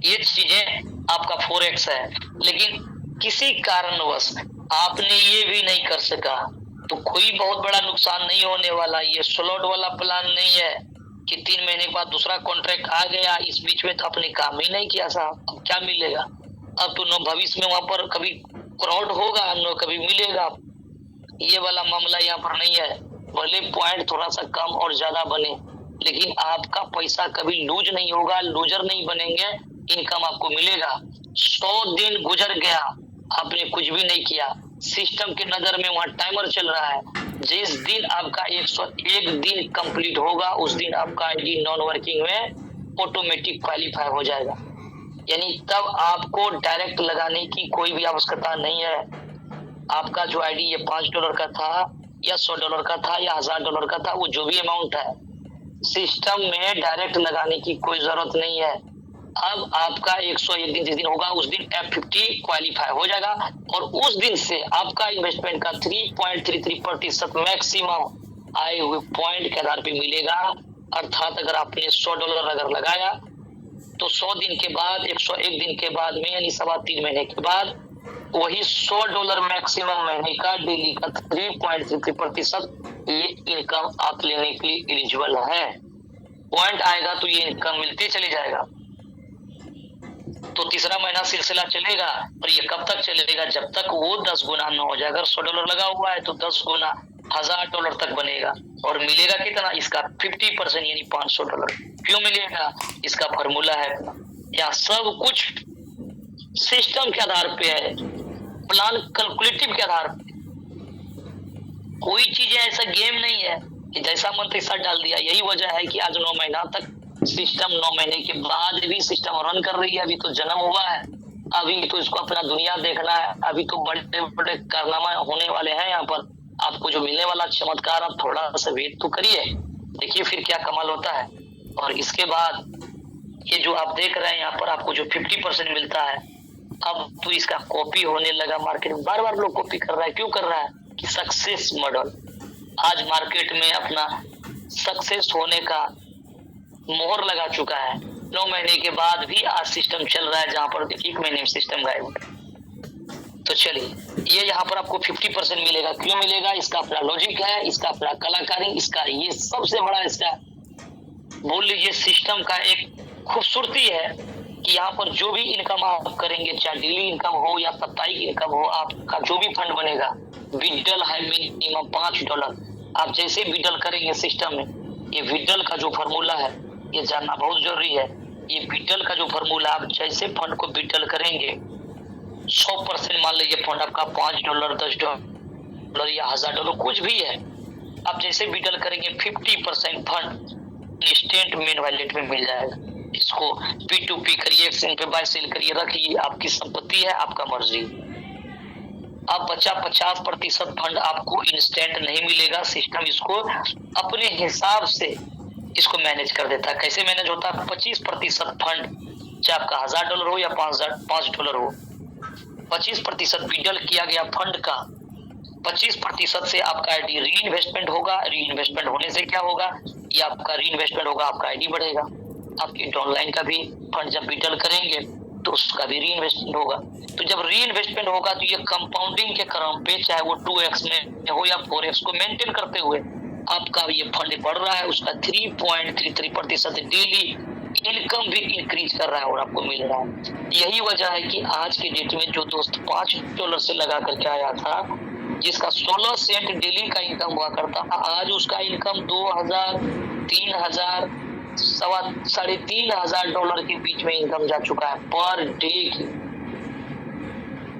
ये चीजें आपका फॉरेक्स है। लेकिन किसी कारणवश आपने ये भी नहीं कर सका तो कोई बहुत बड़ा नुकसान नहीं होने वाला। ये स्लॉट वाला प्लान नहीं है कि 3 महीने के बाद दूसरा कॉन्ट्रैक्ट आ गया, इस बीच में तो आपने काम ही नहीं किया साहब, अब क्या मिलेगा। अब तो न भविष्य में वहां पर कभी क्राउड होगा न कभी मिलेगा। ये वाला मामला यहाँ पर नहीं है। भले पॉइंट थोड़ा सा कम और ज्यादा बने, लेकिन आपका पैसा कभी लूज नहीं होगा, लूजर नहीं बनेंगे, इनकम आपको मिलेगा। 100 दिन गुजर गया, आपने कुछ भी नहीं किया, सिस्टम के नजर में वहां टाइमर चल रहा है। जिस दिन आपका 101 दिन कंप्लीट होगा उस दिन आपका आईडी नॉन वर्किंग में ऑटोमेटिक क्वालिफाई हो जाएगा। यानी तब आपको डायरेक्ट लगाने की कोई भी आवश्यकता नहीं है। आपका जो आईडी ये $5 का था या $100 का था या $1000 का था, वो जो भी अमाउंट है, सिस्टम में डायरेक्ट लगाने की कोई जरूरत नहीं है। अब आपका 101 दिन जिस दिन होगा उस दिन F50 क्वालिफाई हो जाएगा और उस दिन से आपका इन्वेस्टमेंट का 3.33% मैक्सिमम आए हुए पॉइंट के आधार पे मिलेगा। अर्थात अगर आपने $100 अगर लगाया तो 100 दिन के बाद 101 दिन के बाद में यानी 3.25 महीने के बाद वही $100 मैक्सिमम महीने का डेली का 3.33% ये इनकम आप लेने के लिए एलिजिबल है। पॉइंट आएगा तो ये इनकम मिलते चले जाएगा। तो तीसरा महीना सिलसिला चलेगा और ये कब तक चलेगा, जब तक वो 10 गुना न हो जाए। अगर $100 लगा हुआ है तो 10 गुना $1000 तक बनेगा और मिलेगा कितना, इसका 50% यानी $500। क्यों मिलेगा, इसका फॉर्मूला है। यहाँ सब कुछ सिस्टम के आधार पे है, प्लान कैलकुलेटिव के आधार पे। कोई चीज ऐसा गेम नहीं है कि जैसा मन तैसा डाल दिया। यही वजह है कि आज 9 महीना तक सिस्टम 9 महीने के बाद भी सिस्टम रन कर रही है। अभी तो जन्म हुआ है, अभी तो इसको अपना दुनिया देखना है, अभी तो बड़े बड़े कारनामा होने वाले हैं यहाँ पर। आपको जो मिलने वाला चमत्कार आप थोड़ा सा वेट तो करिए, देखिए फिर क्या कमाल होता है। और इसके बाद ये जो आप देख रहे हैं यहाँ पर आपको जो 50% मिलता है, अब तो इसका कॉपी होने लगा मार्केट में। बार बार लोग कॉपी कर रहा है, क्यों कर रहा है कि सक्सेस मॉडल आज मार्केट में अपना सक्सेस होने का मोहर लगा चुका है। 9 महीने के बाद भी आज सिस्टम चल रहा है, जहां पर 1 महीने में सिस्टम गायब। तो चलिए ये यहाँ पर आपको 50% मिलेगा। क्यों मिलेगा, इसका अपना लॉजिक है, इसका अपना कलाकारी, इसका ये सबसे बड़ा इसका बोल लीजिए सिस्टम का एक खूबसूरती है कि यहाँ पर जो भी इनकम आप करेंगे, चाहे डेली इनकम हो या साप्ताहिक इनकम हो, आपका जो भी फंड बनेगा, विड्रॉल है मिनिमम $5। आप जैसे विड्रॉल करेंगे सिस्टम में, ये विड्रॉल का जो फॉर्मूला है ये जानना बहुत जरूरी है। ये विड्रॉल का जो फॉर्मूला, आप जैसे फंड को विड्रॉल करेंगे 100% मान लीजिए फंड आपका $5, $10 या $1000 कुछ भी है, आप जैसे विड्रॉल करेंगे 50% फंड इंस्टेंट मेन वॉलेट में मिल जाएगा। इसको P2P करिए, एक्सचेंज पे बाय सेल करिए, रखिए, आपकी संपत्ति है, आपका मर्जी। अब बचा 50% फंड आपको इंस्टेंट नहीं मिलेगा। सिस्टम इसको अपने हिसाब से इसको मैनेज कर देता है। कैसे मैनेज होता है, 25% फंड, चाहे आपका $1000 हो या $5 हो, 25% विड्रॉल किया गया फंड का 25% से आपका आईडी री इन्वेस्टमेंट होगा। री इन्वेस्टमेंट होने से क्या होगा, ये आपका री इन्वेस्टमेंट होगा, आपका आईडी बढ़ेगा। आपके ऑनलाइन का भी फंड जब विड्रॉल करेंगे तो उसका भी री इन्वेस्टमेंट होगा। तो जब री इन्वेस्टमेंट होगा तो ये कंपाउंडिंग के क्रम पे, चाहे वो 2x में हो या 4x को मेंटेन करते हुए आपका ये फंड बढ़ रहा है, उसका 3.33% डेली इनकम भी इंक्रीज कर रहा है और आपको मिल रहा है। यही वजह है कि आज के डेट में जो दोस्त $5 से लगा करके आया था, जिसका 16 सेंट डेली का इनकम हुआ करता था, आज उसका इनकम $2000, $3000, $3500 के बीच में इनकम जा चुका है पर डे की।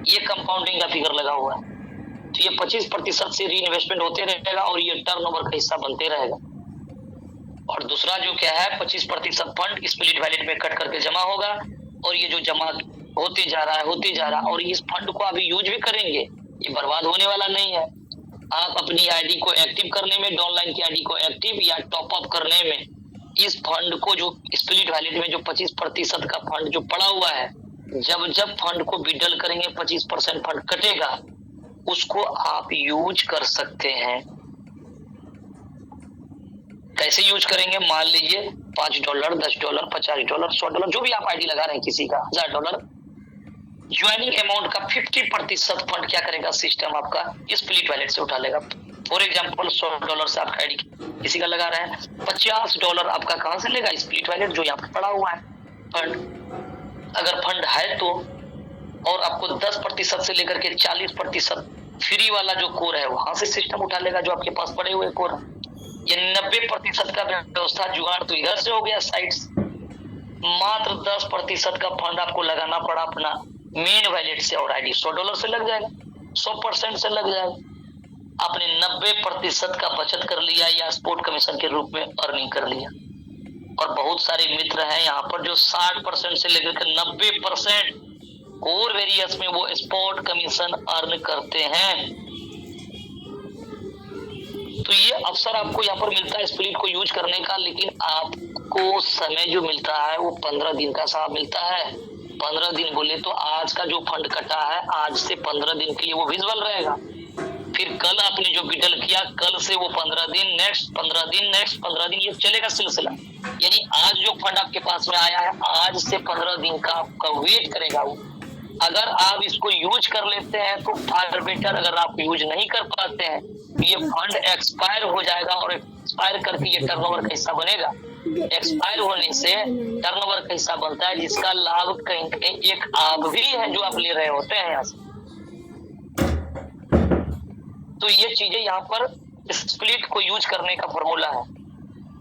ये कंपाउंडिंग का फिगर लगा हुआ है। तो ये 25% से री इन्वेस्टमेंट होते रहेगा और ये टर्नओवर का हिस्सा बनते रहेगा। और दूसरा जो क्या है, 25% फंड स्प्लिट वैलेट में कट करके जमा होगा और ये जो जमा होते जा रहा है और इस फंड को अभी यूज भी करेंगे, ये बर्बाद होने वाला नहीं है। आप अपनी आईडी को एक्टिव करने में, ऑनलाइन की आईडी को एक्टिव या टॉप अप करने में इस फंड को जो स्प्लिट वैलेट में जो 25% का फंड जो पड़ा हुआ है, जब फंड को विड्रॉल करेंगे 25% फंड कटेगा, उसको आप यूज कर सकते हैं। कैसे यूज करेंगे? मान लीजिए $5, $10, $50, $100 जो भी आप आईडी लगा रहे हैं, किसी का $1000, ज्वाइनिंग अमाउंट का 50% फंड क्या करेगा सिस्टम आपका स्प्लिट वैलेट से उठा लेगा। फॉर एग्जाम्पल $100 से आपका आईडी किसी का लगा रहा है, $50 आपका कहां से लेगा? स्प्लिट वैलेट जो यहाँ पे पड़ा हुआ है फंड। अगर फंड है तो, और आपको 10% से लेकर के 40% फ्री वाला जो कोर है वहां से सिस्टम उठा लेगा, जो आपके पास पड़े हुए कोर। यानी 90% का व्यवस्था जुगाड़ तो इधर से हो गया साइड से। मात्र 10% का फंड आपको लगाना पड़ा अपना मेन वैलेट से, और आईडी $100 से लग जाएगा, 100% से लग जाएगा। आपने 90% का बचत कर लिया या स्पोर्ट कमीशन के रूप में अर्निंग कर लिया। और बहुत सारे मित्र हैं यहाँ पर जो 60% से लेकर के 90% कोर वेरियस में वो स्पोर्ट कमीशन अर्न करते हैं। तो ये अवसर आपको यहाँ पर मिलता है स्प्लिट को यूज करने का, लेकिन आपको समय जो मिलता है वो 15 दिन का साहब मिलता है। 15 दिन बोले तो आज का जो फंड कटा है, आज से 15 दिन के लिए वो विजिबल रहेगा। फिर कल आपने जो विड्रॉल किया, कल से वो 15 दिन, नेक्स्ट 15 दिन, नेक्स्ट 15 दिन, ये चलेगा सिलसिला। यानी आज जो फंड आपके पास में आया है, आज से 15 दिन का आपका वेट करेगा वो। अगर आप इसको यूज कर लेते हैं तो फार बेटर, अगर आप यूज नहीं कर पाते हैं ये फंड एक्सपायर हो जाएगा, और एक्सपायर करके ये टर्नओवर का हिस्सा बनेगा। एक्सपायर होने से टर्नओवर का हिस्सा बनता है, जिसका लाभ कहीं कहीं एक आप भी है जो आप ले रहे होते हैं यहाँ से। तो ये चीजें यहाँ पर स्प्लिट को यूज करने का फॉर्मूला है।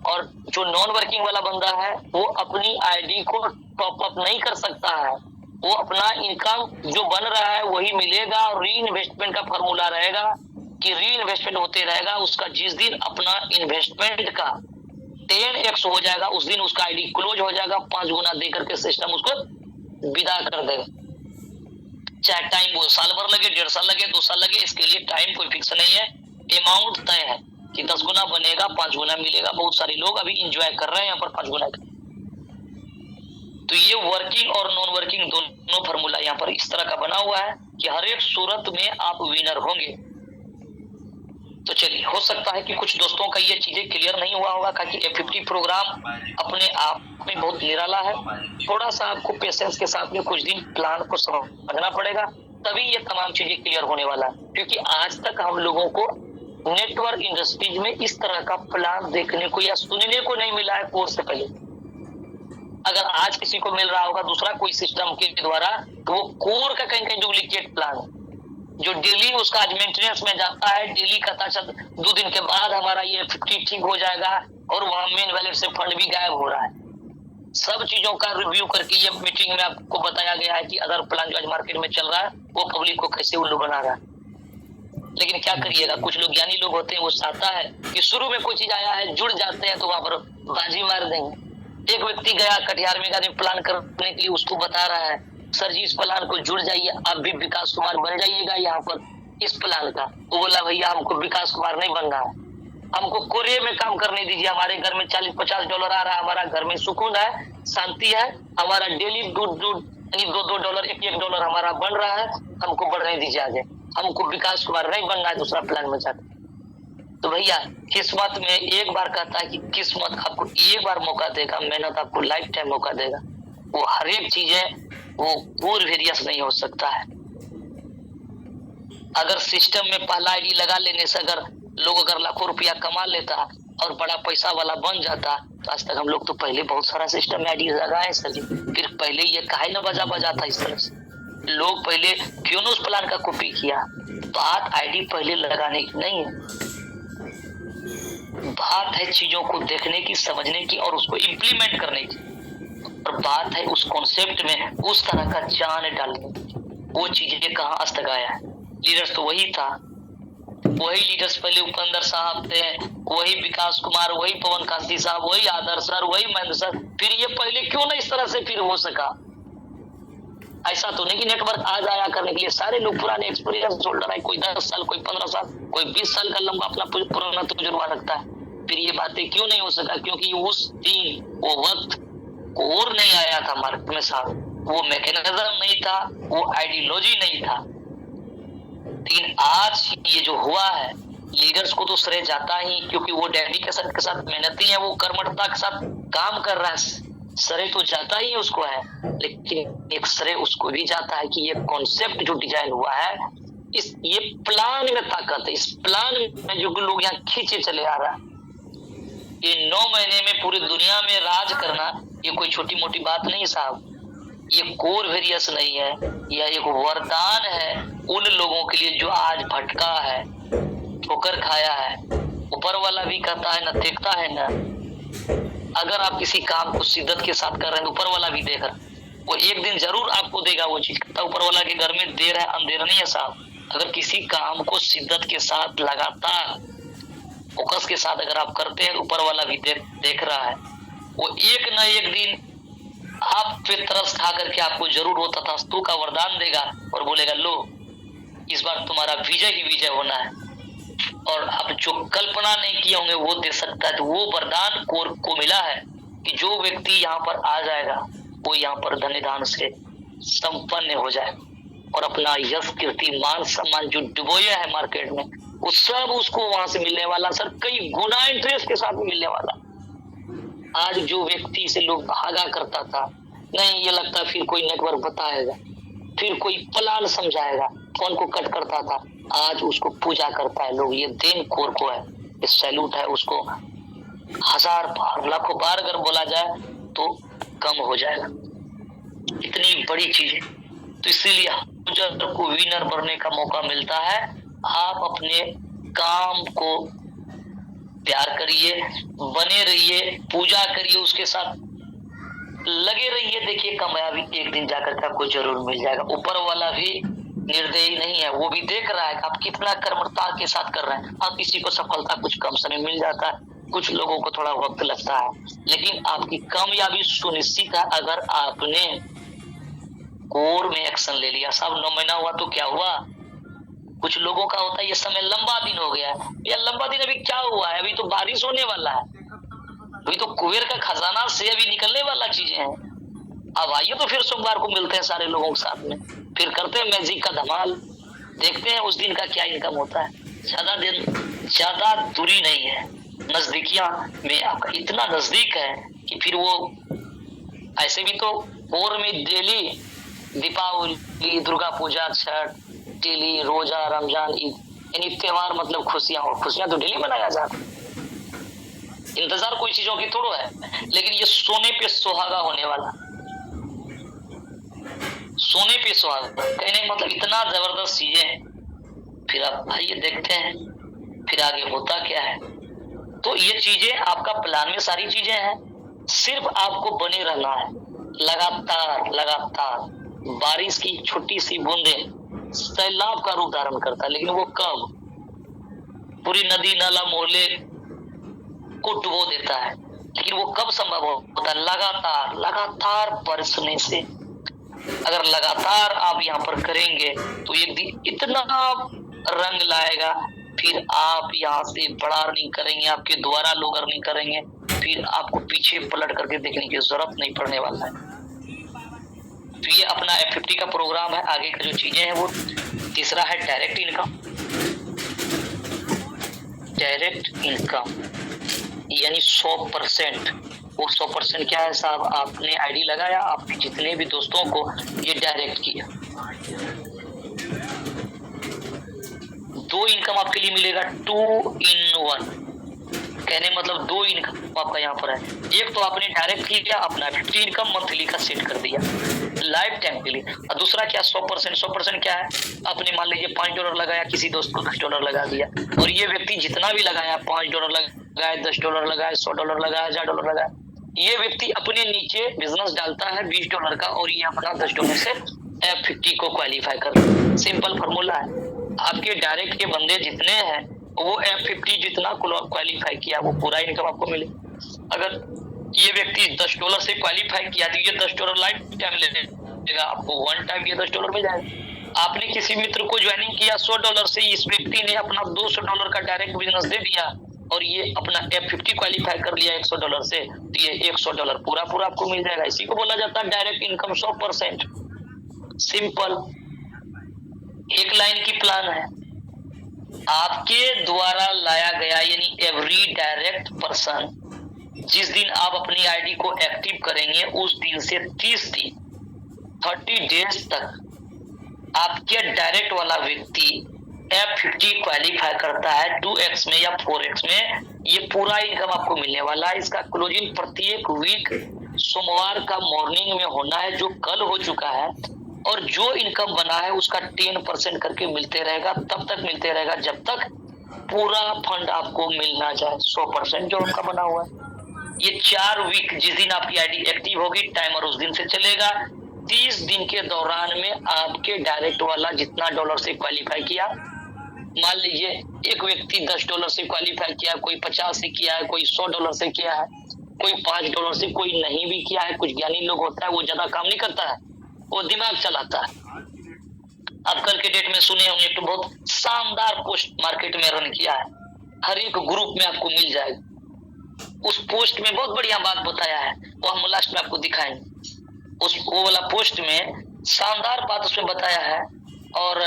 और जो नॉन वर्किंग वाला बंदा है वो अपनी आईडी को टॉप अप नहीं कर सकता है, वो अपना इनकम जो बन रहा है वही मिलेगा, और री इन्वेस्टमेंट का फॉर्मूला रहेगा कि री इन्वेस्टमेंट होते रहेगा। उसका जिस दिन अपना इन्वेस्टमेंट का 10x हो जाएगा, उस दिन उसका आईडी क्लोज हो जाएगा, 5 गुना देकर के सिस्टम उसको विदा कर देगा। चाहे टाइम वो साल भर लगे, 1.5 साल लगे, 2 साल लगे, इसके लिए टाइम कोई फिक्स नहीं है। अमाउंट तय है कि 10 गुना बनेगा, 5 गुना मिलेगा। बहुत सारे लोग अभी इंजॉय कर रहे हैं यहाँ पर 5 गुना का। तो ये वर्किंग और नॉन वर्किंग दोनों फॉर्मूला यहाँ पर इस तरह का बना हुआ है कि हर एक सूरत में आप विनर होंगे। तो चलिए, हो सकता है कि कुछ दोस्तों का ये चीजें क्लियर नहीं हुआ होगा, क्योंकि F50 प्रोग्राम अपने आप में बहुत निराला है। थोड़ा सा आपको पेशेंस के साथ में कुछ दिन प्लान को समझना पड़ेगा, तभी ये तमाम चीजें क्लियर होने वाला है। क्योंकि आज तक हम लोगों को नेटवर्क इंडस्ट्रीज में इस तरह का प्लान देखने को या सुनने को नहीं मिला है कोर्स से पहले। अगर आज किसी को मिल रहा होगा दूसरा कोई सिस्टम के द्वारा, तो वो कोर का कहीं कहीं डुप्लीकेट प्लान है, जो डेली उसका आज मेंटेनेंस में जाता है। डेली कहता है 2 दिन के बाद हमारा ये F50 ठीक हो जाएगा, और वहां मेन वैलेट से फंड भी गायब हो रहा है। सब चीजों का रिव्यू करके ये मीटिंग में आपको बताया गया है कि अदर प्लान जो आज मार्केट में चल रहा है वो पब्लिक को कैसे उल्लू बना रहा है। लेकिन क्या करिएगा, कुछ लोग ज्ञानी लोग होते हैं, वो चाहता है कि शुरू में कोई चीज आया है, जुड़ जाते हैं तो वहां पर बाजी मार देंगे। एक व्यक्ति गया कटिहार में आदमी प्लान करने के लिए, उसको बता रहा है सर जी इस प्लान को जुड़ जाइए, आप भी विकास कुमार बन जाइएगा यहाँ पर इस प्लान का। वो बोला भैया हमको विकास कुमार नहीं बनना है, हमको कोरिया में काम करने दीजिए। हमारे घर में $40-50 आ रहा है, हमारा घर में सुकून है, शांति है, हमारा डेली दूध यानी $2-2 $1-1 हमारा बन रहा है, हमको बढ़ने दीजिए आगे। हमको विकास कुमार नहीं बनना है दूसरा प्लान में जाकर। तो भैया किस्मत में एक बार कहता है कि किस्मत आपको एक बार मौका देगा, मेहनत आपको लाइफ टाइम मौका देगा। वो हर एक चीजें वो कोर वेरियस नहीं हो सकता है। अगर सिस्टम में पहला आईडी लगा लेने से अगर लोग अगर लाखों रुपया कमा लेता और बड़ा पैसा वाला बन जाता, तो आज तक हम लोग तो पहले बहुत सारा सिस्टम में आईडी लगाए सर जी, फिर पहले ये काहे न बजाता इस तरह से। लोग पहले क्यों न उस प्लान का कॉपी किया। बात आईडी पहले लगाने की नहीं है, बात है चीजों को देखने की, समझने की और उसको इम्प्लीमेंट करने की। और बात है उस कॉन्सेप्ट में उस तरह का जान डालने की। वो चीजें कहाँ आज तक आया है। लीडर्स तो वही था, वही लीडर्स पहले उपेंद्र साहब थे, वही विकास कुमार, वही पवन कांति साहब, वही आदर्श सर, वही महेंद्र सर। फिर ये पहले क्यों ना इस तरह से फिर हो सका। ऐसा तो नहीं कि नेटवर्क आज आया करने के लिए सारे लोग पुराने एक्सपीरियंस होल्डर है, कोई 10 साल, कोई 15 साल, कोई 20 साल का लंबा अपना पुराना तजुर्बा रखता है। फिर ये बातें क्यों नहीं हो सका? क्योंकि उस दिन वो वक्त कोर नहीं आया था मार्केट में साहब, वो मैकेनिज्म नहीं था, वो आइडियोलॉजी नहीं था। लेकिन आज ये जो हुआ है, लीडर्स को तो श्रेय जाता ही, क्योंकि वो डेडिकेशन के साथ मेहनती है, वो कर्मठता के साथ काम कर रहा है, श्रेय तो जाता ही उसको है। लेकिन एक श्रेय उसको भी जाता है कि ये कॉन्सेप्ट जो डिजाइन हुआ है, ये प्लान में ताकत है, इस प्लान में जो लोग यहाँ खींचे चले आ रहा है। ये 9 महीने में पूरी दुनिया में राज करना ये कोई छोटी मोटी बात नहीं साहब, ये कोर वेरियस नहीं है, यह एक वरदान है उन लोगों के लिए जो आज भटका है, ठोकर खाया है। ऊपर वाला भी कहता है न, देखता है न। अगर आप किसी काम को शिद्दत के साथ कर रहे हैं, ऊपर वाला भी देख रहा है, वो एक दिन जरूर आपको देगा वो चीज। ऊपर वाला के घर में देर है अंधेरा नहीं है साहब। अगर किसी काम को शिद्दत के साथ लगातार फोकस के साथ अगर आप करते हैं, ऊपर वाला भी देख रहा है। वो एक न एक दिन आप पे तरस खा करके आपको जरूर वो तथास्तु का वरदान देगा और बोलेगा लो इस बार तुम्हारा विजय ही विजय होना है। और आप जो कल्पना नहीं किए होंगे वो दे सकता है। तो वो वरदान कोर को मिला है कि जो व्यक्ति यहाँ पर आ जाएगा वो यहाँ पर धन्य धान से संपन्न हो जाए और अपना यश कीर्ति मान सम्मान जो डुबोया है मार्केट में, वो सब उसको वहां से मिलने वाला सर, कई गुना इंटरेस्ट के साथ मिलने वाला। आज जो व्यक्ति से लोग भागा करता था, नहीं ये लगता फिर कोई नेटवर्क बताएगा, फिर कोई प्लान समझाएगा, फोन को कट करता था, आज उसको पूजा करता है लोग। ये देन कोर को है, ये सैल्यूट है उसको। 1000 बार लाखों बार अगर बोला जाए तो कम हो जाएगा, इतनी बड़ी चीज है। तो इसीलिए को विनर बनने का मौका मिलता है। आप अपने काम को प्यार करिए, बने रहिए, पूजा करिए, उसके साथ लगे रहिए। देखिए कामयाबी एक दिन जाकर के आपको जरूर मिल जाएगा। ऊपर वाला भी निर्दयी नहीं है, वो भी देख रहा है कि आप कितना कर्मठता के साथ कर रहे हैं। आप किसी को सफलता कुछ कम समय मिल जाता है, कुछ लोगों को थोड़ा वक्त लगता है, लेकिन आपकी कामयाबी सुनिश्चित है अगर आपने कोर में एक्शन ले लिया। साहब 9 महीना हुआ तो क्या हुआ? कुछ लोगों का होता है ये समय लंबा दिन हो गया है, या लंबा दिन अभी क्या हुआ है, अभी तो बारिश होने वाला है, अभी तो कुबेर का खजाना से अभी निकलने वाला चीजें हैं। अब आइए तो फिर सोमवार को मिलते हैं सारे लोगों के साथ में, फिर करते हैं मैजिक का धमाल, देखते हैं उस दिन का क्या इनकम होता है। ज्यादा दूरी नहीं है, नजदीकियां में आपका इतना नजदीक है कि फिर वो ऐसे भी तो कोर में डेली दीपावली, दुर्गा पूजा, छठ, डेली रोजा, रमजान, ईद, यानी त्योहार मतलब खुशियां, और खुशियां तो डेली मनाया जाता है। इंतजार कोई चीजों की थोड़ा है, लेकिन ये सोने पे सुहागा होने वाला, सोने पे सुहागा कहने मतलब इतना जबरदस्त चीजें। फिर आप आइए देखते हैं फिर आगे होता क्या है। तो ये चीजें आपका प्लान में सारी चीजें हैं, सिर्फ आपको बने रहना है। लगातार बारिश की छोटी सी बूंदे सैलाब का रूप धारण करता है, लेकिन वो कब? पूरी नदी नाला मोहल्ले को डुबो देता है, लेकिन वो कब संभव होता है? लगातार बरसने से। अगर लगातार आप यहाँ पर करेंगे तो एक दिन इतना रंग लाएगा, फिर आप यहाँ से बड़ा अर्निंग करेंगे, आपके द्वारा लोग अर्निंग करेंगे, फिर आपको पीछे पलट करके देखने की जरूरत नहीं पड़ने वाला है। तो ये अपना F50 का प्रोग्राम है। आगे का जो चीजें हैं वो तीसरा है डायरेक्ट इनकम। डायरेक्ट इनकम यानी 100%। वो 100% क्या है साहब? आपने आईडी लगाया, आपने जितने भी दोस्तों को ये डायरेक्ट किया, 2 इनकम आपके लिए मिलेगा, 2 in 1। कहने मतलब 2 इनकम आपका यहाँ पर है। एक तो आपने डायरेक्ट किया, अपना 50 इनकम मंथली का सेट कर दिया लाइफ टाइम के लिए। और दूसरा क्या? 100% क्या है? आपने मान लीजिए $5 लगाया, किसी दोस्त को $10 लगा दिया, और ये व्यक्ति जितना भी लगाया, $5 लगाए, $10 लगाए, $100 लगाया, $1000 लगाया, ये व्यक्ति अपने नीचे बिजनेस डालता है $20 का, और ये अपना $10 से F50 को क्वालिफाई कर। सिंपल फॉर्मूला है। आपके डायरेक्ट के बंदे जितने हैं वो F50 जितना क्वालिफाई किया वो पूरा इनकम आपको मिले। अगर ये व्यक्ति $10 से क्वालिफाई किया तो ये $10 लाइफ टाइम ले लेगा, आपको 1 टाइम ये $10 मिल जाएगा। आपने किसी मित्र को ज्वाइनिंग किया $100 से, इस व्यक्ति ने अपना $200 का डायरेक्ट बिजनेस दे दिया, और ये अपना F50 क्वालिफाई कर लिया $100 से, तो ये $100 पूरा पूरा आपको मिल जाएगा। इसी को बोला जाता है डायरेक्ट इनकम 100%। सिंपल एक लाइन की प्लान है। आपके द्वारा लाया गया यानी एवरी डायरेक्ट पर्सन, जिस दिन आप अपनी आईडी को एक्टिव करेंगे उस दिन से 30 दिन 30 डेज तक आपके डायरेक्ट वाला व्यक्ति F50 क्वालिफाई करता है 2x में या 4x में, ये पूरा इनकम आपको मिलने वाला है। इसका क्लोजिंग प्रत्येक वीक सोमवार का मॉर्निंग में होना है, जो कल हो चुका है, और जो इनकम बना है उसका 10% करके मिलते रहेगा, तब तक मिलते रहेगा जब तक पूरा फंड आपको मिल ना जाए 100% जो आपका बना हुआ है। ये 4 वीक जिस दिन आपकी आईडी एक्टिव होगी टाइमर उस दिन से चलेगा। 30 दिन के दौरान में आपके डायरेक्ट वाला जितना डॉलर से क्वालिफाई किया, मान लीजिए एक व्यक्ति $10 से क्वालिफाई किया, कोई 50 से किया है, कोई $100 से किया है, कोई $5 से, कोई नहीं भी किया है। कुछ ज्ञानी लोग होता है वो ज्यादा काम नहीं करता है, वो दिमाग चलाता है। आप कल के डेट में सुने होंगे तो बहुत शानदार पोस्ट मार्केट में रन किया है, हर एक ग्रुप में आपको मिल जाएगा। उस पोस्ट में बहुत बढ़िया बात बताया है, वो हम लास्ट में आपको दिखाएंगे। वो वाला पोस्ट में शानदार बात उसमें बताया है, और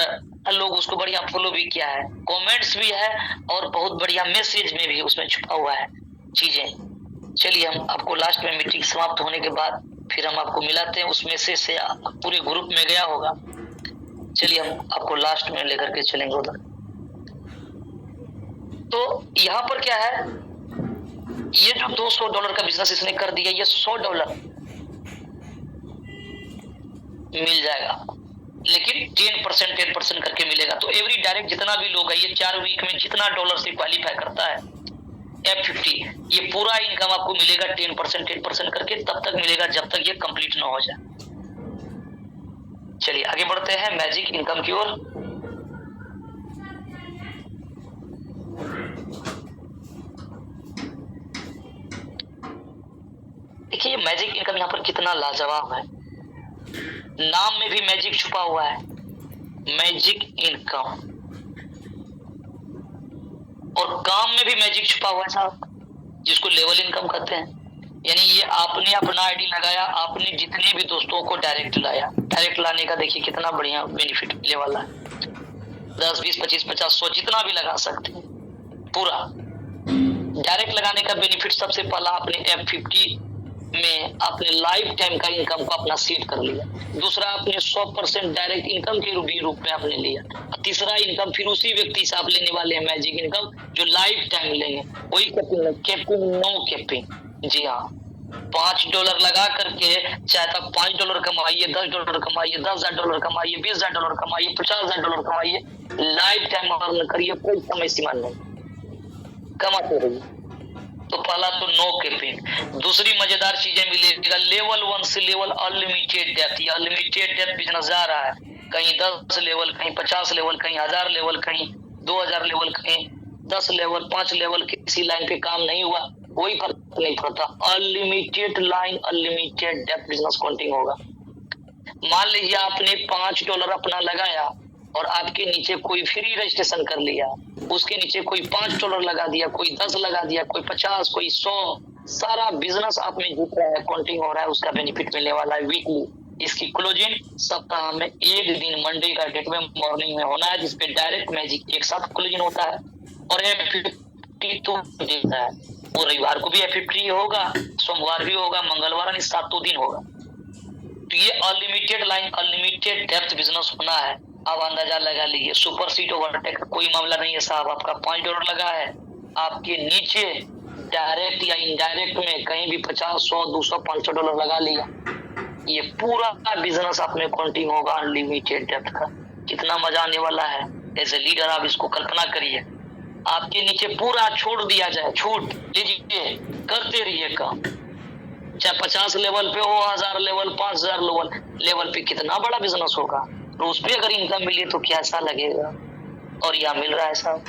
लोग उसको बढ़िया फॉलो भी किया है, कमेंट्स भी है, और बहुत बढ़िया मैसेज में भी उसमें छुपा हुआ है चीजें। चलिए हम आपको लास्ट में मीटिंग समाप्त होने के बाद फिर हम आपको मिलाते हैं। उस मैसेज से पूरे ग्रुप में गया होगा। चलिए हम आपको लास्ट में लेकर के चलेंगे उधर। तो यहाँ पर क्या है, ये जो $200 का बिजनेस इसने कर दिया, ये $100 मिल जाएगा, लेकिन 10% करके मिलेगा। तो एवरी डायरेक्ट जितना भी लोग है, ये 4 वीक में जितना डॉलर से क्वालिफाई करता है F50, ये पूरा इनकम आपको मिलेगा 10% करके, तब तक मिलेगा जब तक ये कंप्लीट ना हो जाए। चलिए आगे बढ़ते हैं मैजिक इनकम की ओर। देखिए मैजिक इनकम यहाँ पर कितना लाजवाब है, नाम में भी मैजिक छुपा हुआ है, मैजिक इनकम, और काम में भी मैजिक छुपा हुआ है साहब, जिसको लेवल इनकम कहते हैं। यानी ये आपने अपना आईडी लगाया, आपने जितने भी दोस्तों को डायरेक्ट लाया, डायरेक्ट लाने का देखिए कितना बढ़िया बेनिफिट मिलने वाला है। 10, 20, 25, 50, 100 जितना भी लगा सकते हैं। पूरा डायरेक्ट लगाने का बेनिफिट सबसे पहला आपने F50 में अपने लाइफ टाइम का इनकम को अपना सेट कर लिया। दूसरा आपने 100% डायरेक्ट इनकम के रूप में आपने लिया। तीसरा इनकम फिर उसी व्यक्ति से आप लेने वाले हैं मैजिक इनकम, जो लाइफ टाइम लेंगे। वही कैपिंग नो कैपिंग। जी हाँ, $5 लगा करके चाहे तब $5 कमाइए, $10 कमाइए, $10,000 कमाइए, $20,000 कमाइए, $50,000 कमाइए, लाइफ टाइम अर्न करिए, कोई समय सीमा नहीं, कमाते रहिए। तो पहला तो नो कैपिंग। दूसरी मजेदार चीजें मिलेगा, लेवल 1 से लेवल अनलिमिटेड डेप्थ। ये अनलिमिटेड डेप्थ बिजनेस जा रहा है, कहीं 10 लेवल, कहीं 50 लेवल, कहीं 1000 लेवल, कहीं 2000 लेवल, कहीं 10 लेवल, 5 लेवल, किसी लाइन पे काम नहीं हुआ, कोई फर्क नहीं पड़ता। Unlimited line, unlimited depth business counting होगा। मान लीजिए आपने $5 अपना लगाया और आपके नीचे कोई फ्री रजिस्ट्रेशन कर लिया, उसके नीचे कोई $5 लगा दिया, कोई 10 लगा दिया, कोई 50, कोई 100, सारा बिजनेस आप में जीत रहा है, काउंटिंग हो रहा है, उसका बेनिफिट मिलने वाला है वीकली। इसकी क्लोजिंग सप्ताह में एक दिन मंडे का डेट में मॉर्निंग में होना है, जिसपे डायरेक्ट मैजिक एक साथ क्लोजिंग होता है। और F50 तो देता है, वो रविवार को भी F50 होगा, सोमवार भी होगा, मंगलवार नहीं, 7 दिन होगा। तो ये unlimited line, unlimited depth business होना है। आप अंदाजा लगा लीजिए, सुपर सीट ओवरटेक का कोई मामला नहीं है साहब। आपका $5 लगा है, आपके नीचे डायरेक्ट या इनडायरेक्ट में कहीं भी 50, 100, 200, $500 लगा लिया, ये पूरा बिजनेस आप में काउंटिंग होगा अनलिमिटेड डेप्थ का। कितना मजा आने वाला है। एज ए लीडर आप इसको कल्पना करिए, आपके नीचे पूरा छोड़ दिया जाए, छूट लीजिए, करते रहिए काम, चाहे 50 लेवल पे हो, 1000 लेवल, 5000 लेवल पे, कितना बड़ा बिजनेस होगा। तो उस पर अगर इनकम मिले तो कैसा लगेगा, और यहाँ मिल रहा है साहब।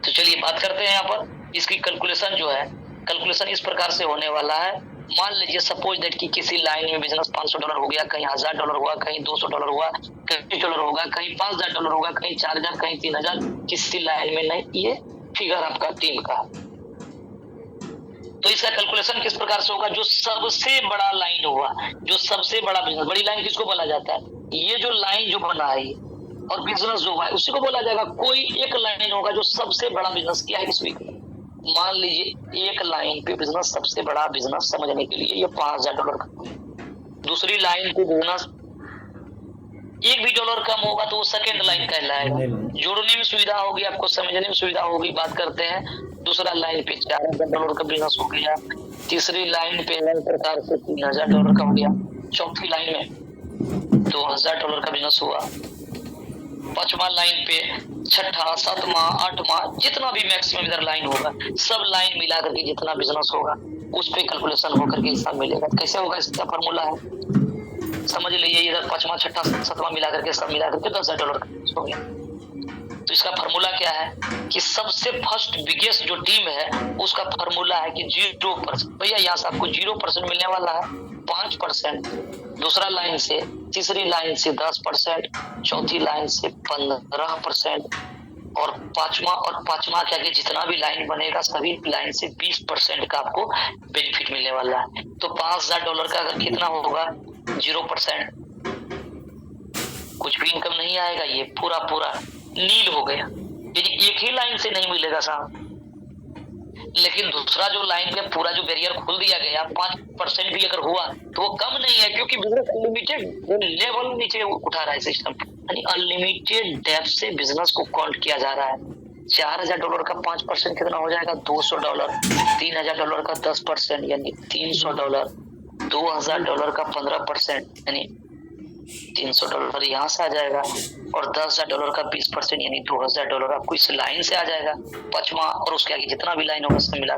तो चलिए बात करते हैं यहाँ पर इसकी कैलकुलेशन जो है। कैलकुलेशन इस प्रकार से होने वाला है। मान लीजिए सपोज दैट कि किसी लाइन में बिजनेस $500 हो गया, कहीं $1000 हुआ, कहीं $200 हुआ, कहीं $20 होगा, कहीं $5000 होगा, कहीं 4000, कहीं 3000, किसी लाइन में नहीं। ये फिगर आपका टीम का। तो इसका कैलकुलेशन किस प्रकार से होगा? जो सबसे बड़ा लाइन होगा, जो सबसे बड़ा बिजनेस, बड़ी लाइन किसको बोला जाता है? ये जो लाइन जो बना है और बिजनेस जो है उसी को बोला जाएगा। कोई एक लाइन होगा जो सबसे बड़ा बिजनेस किया है इस वीक में। मान लीजिए एक लाइन पे बिजनेस, सबसे बड़ा बिजनेस समझने के लिए ये $5000 का, दूसरी लाइन पे बिजनेस $1 भी कम होगा तो वो सेकेंड लाइन कहलाएगा। जोड़ने में सुविधा होगी, आपको समझने में सुविधा होगी। बात करते हैं दूसरा लाइन पे $4000 का बिजनेस हो गया, तीसरी लाइन पे नए प्रकार से $3000 का हो गया, चौथी लाइन में $2000 का बिजनेस हुआ, पांचवा लाइन पे, छठा, सातवां, आठवां, जितना भी मैक्सिमम इधर लाइन होगा, सब लाइन मिला करके जितना बिजनेस होगा उस पे कैलकुलेशन होकर के हिसाब मिलेगा। कैसे होगा? इसका फॉर्मूला है, समझ लीजिए। इधर पांचवा, छठा, सातवां मिला करके सब मिला करके $10,000 का हो गया। तो इसका फॉर्मूला क्या है कि सबसे फर्स्ट बिगेस्ट जो टीम है उसका फॉर्मूला है कि 0%। भैया यहाँ से आपको 0% मिलने वाला है, 5%, दूसरा लाइन से, तीसरी लाइन से 10%, चौथी लाइन से 15%, और पांचवा क्या कि जितना भी लाइन बनेगा सभी लाइन से 20% का आपको बेनिफिट मिलने वाला है। तो $5000 का अगर कितना होगा? 0%, कुछ भी इनकम नहीं आएगा, ये पूरा पूरा नील हो गया। यानी एक ही लाइन से नहीं मिलेगा साहब। लेकिन दूसरा जो लाइन में पूरा जो बैरियर खोल दिया गया, 5% भी अगर हुआ तो वो कम नहीं है, क्योंकि बिजनेस अनलिमिटेड लेवल नीचे उठा रहा है सिस्टम। यानी अनलिमिटेड डेप्थ से बिजनेस को काउंट किया जा रहा है। $4000 का 5% कितना हो जाएगा? $200, $3000 का 10% यानी $300, $2000 का 15% यानी $300 यहाँ से आ जाएगा, और $10,000 का 20% यानी $2000 आपको इस लाइन से आ जाएगा, पांचवा, और उसके आगे जितना भी लाइन होगा सब मिला।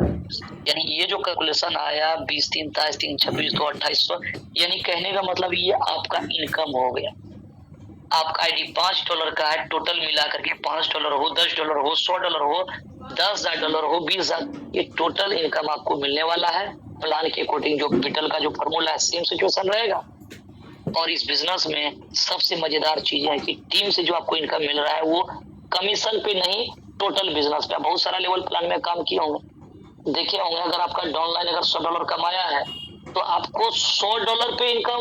यानी ये जो कैलकुलेशन आया 20, 3, 23, 3, 26 तो 2800, यानी कहने का मतलब ये आपका इनकम हो गया। आपका आईडी $5 का है, टोटल मिला करके $5 हो, $10 हो, $100 हो, $10,000 हो, 20,000, ये टोटल इनकम आपको मिलने वाला है। प्लान के अकॉर्डिंग जो पिटल का जो फॉर्मूला है सेम सिचुएशन रहेगा। और इस बिजनेस में सबसे मजेदार चीज है कि टीम से जो आपको इनकम मिल रहा है वो कमीशन पे नहीं, टोटल बिजनेस पे। बहुत सारा लेवल प्लान में काम किए होंगे, देखे होंगे। अगर आपका डाउनलाइन अगर $100 कमाया है तो आपको $100 पे इनकम,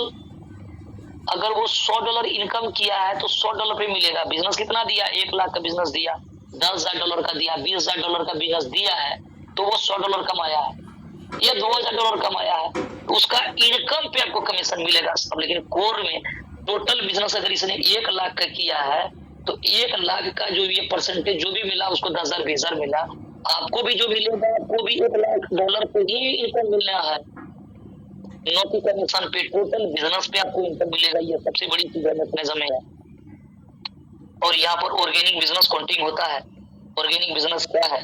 अगर वो $100 इनकम किया है तो $100 पे मिलेगा। बिजनेस कितना दिया? 1 लाख का बिजनेस दिया, $10,000 का दिया, $20,000 का बिजनेस दिया है तो वो $100 कमाया है, या $2000 कमाया है, उसका इनकम पे आपको कमीशन मिलेगा सब। लेकिन कोर में टोटल बिजनेस अगर इसने 1 लाख का किया है तो 1 लाख का जो ये परसेंटेज जो भी मिला उसको 10,000, 20,000 मिला, आपको भी जो मिलेगा आपको भी $1 लाख पे ही इनकम मिलना है, नो की कमीशन पे। टोटल बिजनेस पे आपको इनकम मिलेगा। ये सबसे बड़ी चीज मैकेनिज्म है। और यहाँ पर ऑर्गेनिक बिजनेस काउंटिंग होता है। ऑर्गेनिक बिजनेस क्या है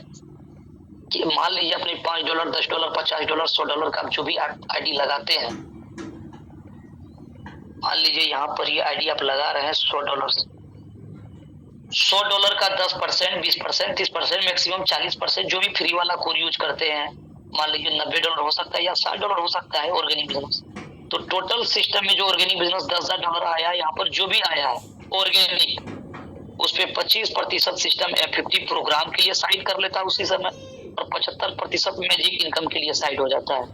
कि मान लीजिए अपने $5, $10, $50, $100 का जो भी आईडी लगाते हैं, मान लीजिए यहाँ पर ये आईडी आप लगा रहे हैं $100 से, $100 का 10%, 20%, 30%, मैक्सिमम 40% जो भी फ्री वाला कोड यूज करते हैं, मान लीजिए $90 हो सकता है या $60 हो सकता है ऑर्गेनिक बिजनेस। तो टोटल सिस्टम में जो ऑर्गेनिक बिजनेस $10,000 आया, यहाँ पर जो भी आया है ऑर्गेनिक, उस पे 25% सिस्टम F50 प्रोग्राम के लिए साइड कर लेता है उसी समय, और 75% मैजिक इनकम के लिए साइड हो जाता है।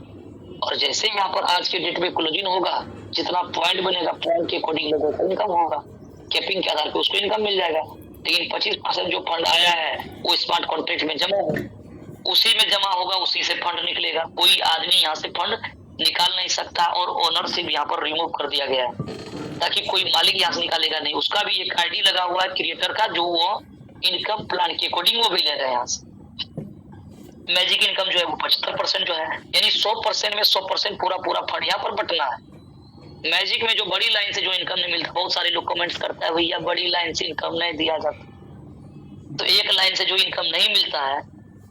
और जैसे यहाँ पर आज के डेट में क्लोजिंग होगा, जितना पॉइंट बनेगा पॉइंट के अकॉर्डिंग लोगों को इनकम होगा, कैपिंग के आधार पर उसको इनकम मिल जाएगा। लेकिन 25% जो फंड आया है वो स्मार्ट कॉन्ट्रैक्ट में जमा हो, उसी में जमा होगा, उसी से फंड निकलेगा। कोई आदमी यहाँ से फंड निकाल नहीं सकता, और ओनर से भी यहाँ पर रिमूव कर दिया गया है ताकि कोई मालिक यहाँ से निकालेगा नहीं। उसका भी एक आईडी लगा हुआ है क्रिएटर का, जो वो इनकम प्लान के अकॉर्डिंग वो भी ले रहे हैं यहाँ से। मैजिक इनकम जो है वो 75% जो है, यानी 100% में 100% पूरा पूरा फंड यहाँ पर बटना है। मैजिक में जो बड़ी लाइन से जो इनकम नहीं मिलता, बहुत सारे लोग कमेंट्स करता है भैया बड़ी लाइन से इनकम नहीं दिया जाता, तो एक लाइन से जो इनकम नहीं मिलता है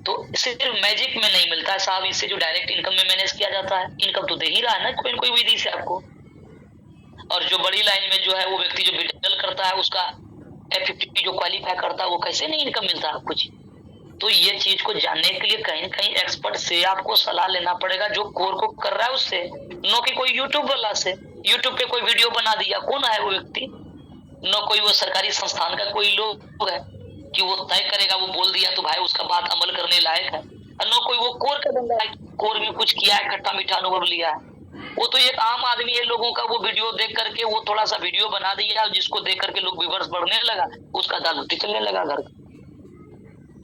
तो सिर्फ मैजिक में नहीं मिलता है साहब, इससे जो डायरेक्ट इनकम में मैनेज किया जाता है, इनकम तो दे ही रहा है ना कोई न कोई विधि से आपको। और जो बड़ी लाइन में जो है वो व्यक्ति जो विड्रॉल करता है, उसका F50 जो क्वालिफाई करता है, वो कैसे नहीं इनकम मिलता है कुछ। तो ये चीज को जानने के लिए कहीं न कहीं एक्सपर्ट से आपको सलाह लेना पड़ेगा, जो कोर को कर रहा है उससे, नो कि कोई यूट्यूब वाला से। यूट्यूब पे कोई वीडियो बना दिया, कौन है वो व्यक्ति? नो कोई वो सरकारी संस्थान का कोई लोग है कि वो तय करेगा, वो बोल दिया तो भाई उसका बात अमल करने लायक है। न कोई वो कोर का बंदा है, कोर में कुछ किया है, खट्टा मीठा अनुभव लिया है। वो तो एक आम आदमी है, लोगों का वो वीडियो देख करके वो थोड़ा सा वीडियो बना दिया, जिसको देख करके लोग व्यूअर्स बढ़ने लगा, उसका दाल रोटी चलने लगा घर।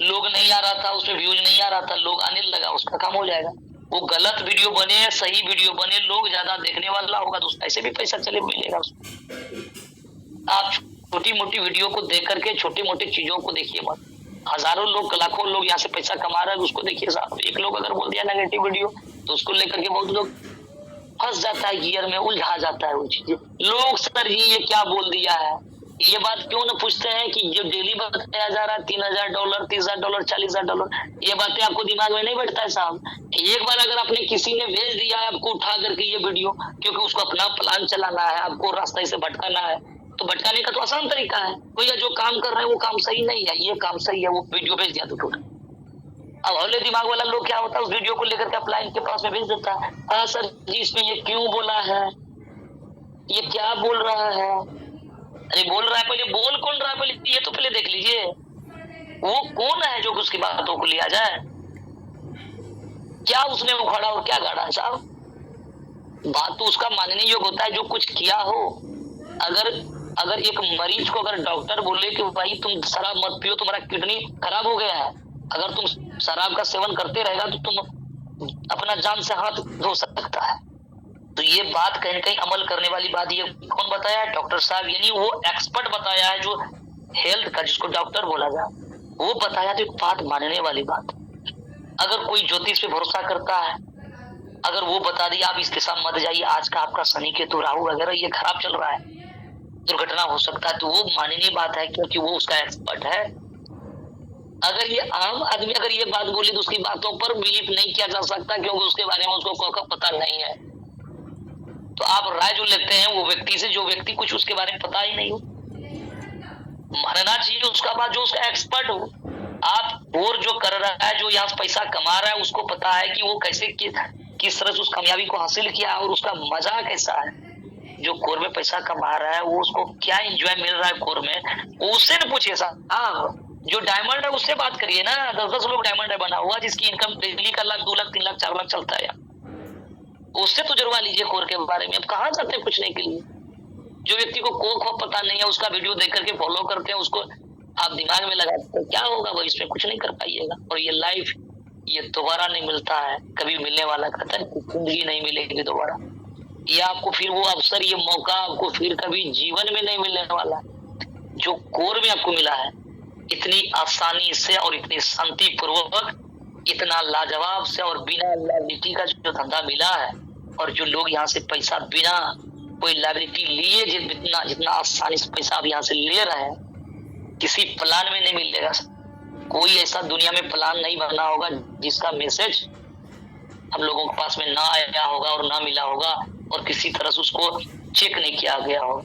लोग नहीं आ रहा था, उसमें व्यूज नहीं आ रहा था, लोग आने लगा, उसका काम हो जाएगा। वो गलत वीडियो बने, सही वीडियो बने, लोग ज्यादा देखने वाला होगा तो ऐसे भी पैसा चले मिलेगा उसको। आप छोटी मोटी वीडियो को देख करके छोटी मोटी चीजों को देखिए मत। हजारों लोग, लाखों लोग यहाँ से पैसा कमा रहे हैं, उसको देखिए साहब। एक लोग अगर बोल दिया नेगेटिव वीडियो तो उसको लेकर के बहुत लोग फंस जाता है, गियर में उलझा जाता है वो चीजें। लोग सर जी ये क्या बोल दिया है, ये बात क्यों न पूछते हैं कि जो डेली बताया जा रहा है $3000, $30,000, $40,000, ये बातें आपको दिमाग में नहीं बैठता है साहब। एक बार अगर आपने किसी ने भेज दिया है आपको उठा करके ये वीडियो, क्योंकि उसको अपना प्लान चलाना है, आपको रास्ते से भटकाना है, तो भटकाने का तो आसान तरीका है। भैया जो काम कर रहे हैं वो काम सही नहीं है, ये काम सही है, वो वीडियो भेज दिया तो टूट। अब हौले दिमाग वाला लोग क्या होता है, उस वीडियो को लेकर के अपना इनके पास में भेज देता है। हाँ सर जी इसमें ये क्यों बोला है, ये क्या बोल रहा है। अरे बोल रहा है, पहले बोल कौन रहा है, पहले ये तो पहले देख लीजिए वो कौन है जो उसकी बातों को लिया जाए। क्या उसने उखाड़ा और क्या गाड़ा है साहब। बात तो उसका मानने योग्य होता है जो कुछ किया हो। अगर एक मरीज को अगर डॉक्टर बोले कि भाई तुम शराब मत पियो, तुम्हारा किडनी खराब हो गया है, अगर तुम शराब का सेवन करते रहेगा तो तुम अपना जान से हाथ धो सकता है। तो ये बात कहीं न कहीं अमल करने वाली बात, ये कौन बताया है, डॉक्टर साहब, यानी वो एक्सपर्ट बताया है, जो हेल्थ का जिसको डॉक्टर बोला जाए वो बताया, तो एक बात मानने वाली बात। अगर कोई ज्योतिष पे भरोसा करता है, अगर वो बता दिया आप इसके साथ मत जाइए, आज का आपका शनि केतु राहु वगैरह ये खराब चल रहा है, दुर्घटना हो सकता है, तो वो माननीय बात है क्योंकि वो उसका एक्सपर्ट है। अगर ये आम आदमी अगर ये बात बोली तो उसकी बातों पर बिलीव नहीं किया जा सकता, क्योंकि उसके बारे में उसको कोई पता नहीं है। तो आप राय जो लेते हैं वो व्यक्ति से, जो व्यक्ति कुछ उसके बारे में पता ही नहीं हो, मानना चाहिए उसका बात, जो उसका एक्सपर्ट हो। आप और जो कर रहा है, जो यहाँ पैसा कमा रहा है, उसको पता है कि वो कैसे किस तरह से उस कामयाबी को हासिल किया और उसका मजा कैसा है। जो कोर में पैसा कमा रहा है वो उसको क्या एंजॉय मिल रहा है कोर में, उससे न पूछिए साहब। हाँ जो डायमंड है उससे बात करिए ना, 10-10 लोग डायमंड है बना हुआ, जिसकी इनकम डेली का 1 लाख 2 लाख 3 लाख 4 लाख चलता है, उससे तो जुड़वा लीजिए कोर के बारे में। अब कहाँ जाते हैं पूछने के लिए। जो व्यक्ति को खो पता नहीं है, उसका वीडियो देख करके फॉलो करते हैं, उसको आप दिमाग में लगाते हैं, क्या होगा वो इसमें कुछ नहीं कर पाइएगा। और ये लाइफ ये दोबारा नहीं मिलता है, कभी मिलने वाला कहता है जिंदगी नहीं मिलेगी दोबारा, ये आपको फिर वो अवसर, ये मौका आपको फिर कभी जीवन में नहीं मिलने वाला। जो कोर में आपको मिला है इतनी आसानी से और इतनी शांति पूर्वक, इतना लाजवाब से और बिना लायबिलिटी का जो धंधा मिला है, और जो लोग यहाँ से पैसा बिना कोई लायबिलिटी लिए जितना आसानी से पैसा आप यहाँ से ले रहे हैं, किसी प्लान में नहीं मिलेगा। कोई ऐसा दुनिया में प्लान नहीं बना होगा जिसका मैसेज हम लोगों के पास में ना आया होगा और ना मिला होगा, और किसी तरह से उसको चेक नहीं किया गया हो।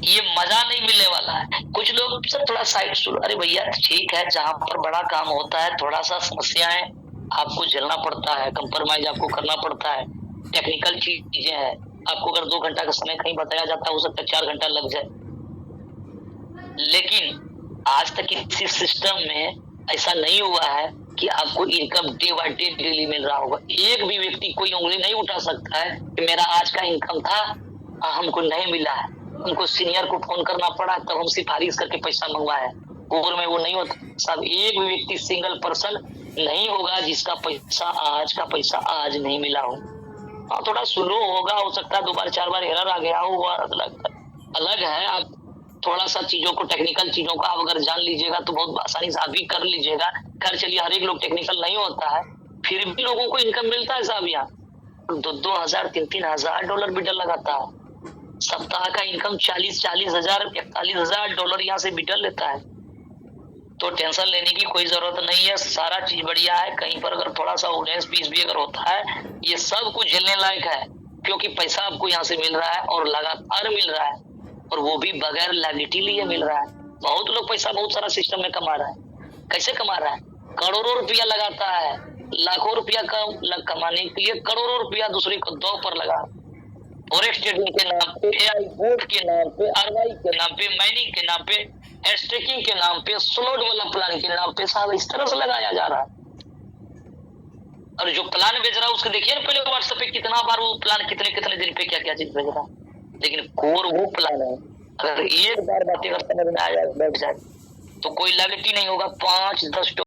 ये मजा नहीं मिलने वाला है। कुछ लोग सब थोड़ा साइड सुनो, अरे भैया ठीक है, जहां पर बड़ा काम होता है थोड़ा सा समस्याएं आपको झेलना पड़ता है, कंप्रोमाइज आपको करना पड़ता है, टेक्निकल चीजें हैं। आपको अगर 2 घंटा का समय कहीं बताया जाता है, हो सकता है 4 घंटा लग जाए। लेकिन आज तक किसी सिस्टम में ऐसा नहीं हुआ है कि आपको income day by day daily मिल रहा होगा। एक भी व्यक्ति कोई उंगली नहीं उठा सकता है कि मेरा आज का इनकम था हमको नहीं मिला है, उनको सीनियर को फोन करना पड़ा तब हम सिफारिश करके पैसा मंगवाया। कोर में वो नहीं होता सब। एक भी व्यक्ति सिंगल पर्सन नहीं होगा जिसका पैसा आज नहीं मिला हो। हाँ थोड़ा स्लो होगा, हो सकता है 2 बार 4 बार एरर आ गया हो, अलग है। आप थोड़ा सा चीजों को, टेक्निकल चीजों का आप अगर जान लीजिएगा तो बहुत आसानी से आप भी कर लीजिएगा। खैर चलिए, हर एक लोग टेक्निकल नहीं होता है, फिर भी लोगों को इनकम मिलता है साहब। यहाँ 2-2 हजार $3-3 बिडर लगाता है। सप्ताह का इनकम 40,000 $41,000 यहाँ से बिडर लेता है। तो टेंशन लेने की कोई जरूरत नहीं है, सारा चीज बढ़िया है। कहीं पर अगर थोड़ा सा 19-20 भी अगर होता है, ये सब कुछ झेलने लायक है, क्योंकि पैसा आपको यहाँ से मिल रहा है और लगातार मिल रहा है, और वो भी बगैर लायबिलिटी लिए मिल रहा है। बहुत लोग पैसा बहुत सारा सिस्टम में कमा रहा है। कैसे कमा रहा है? करोड़ों रुपया लगाता है, लाखों रुपया कमाने के लिए करोड़ों रुपया दूसरे को दो पर लगा, फॉरेक्स ट्रेडिंग के नाम पे, AI गोल्ड के नाम पे, RY के नाम पे, माइनिंग के नाम पे, स्टेकिंग के नाम पे, स्लो डेवलप प्लान के नाम पे साहब इस तरह से लगाया जा रहा है। और जो प्लान भेज रहा है उसको देखिए ना पहले व्हाट्सएप पे कितना बार वो प्लान कितने कितने दिन पे क्या क्या चीज भेज रहा है। लेकिन कोर वो प्लान है, अगर एक बार बातें अगर समझ में आ जाए बैठ जाए तो कोई लागत ही नहीं होगा, 5-10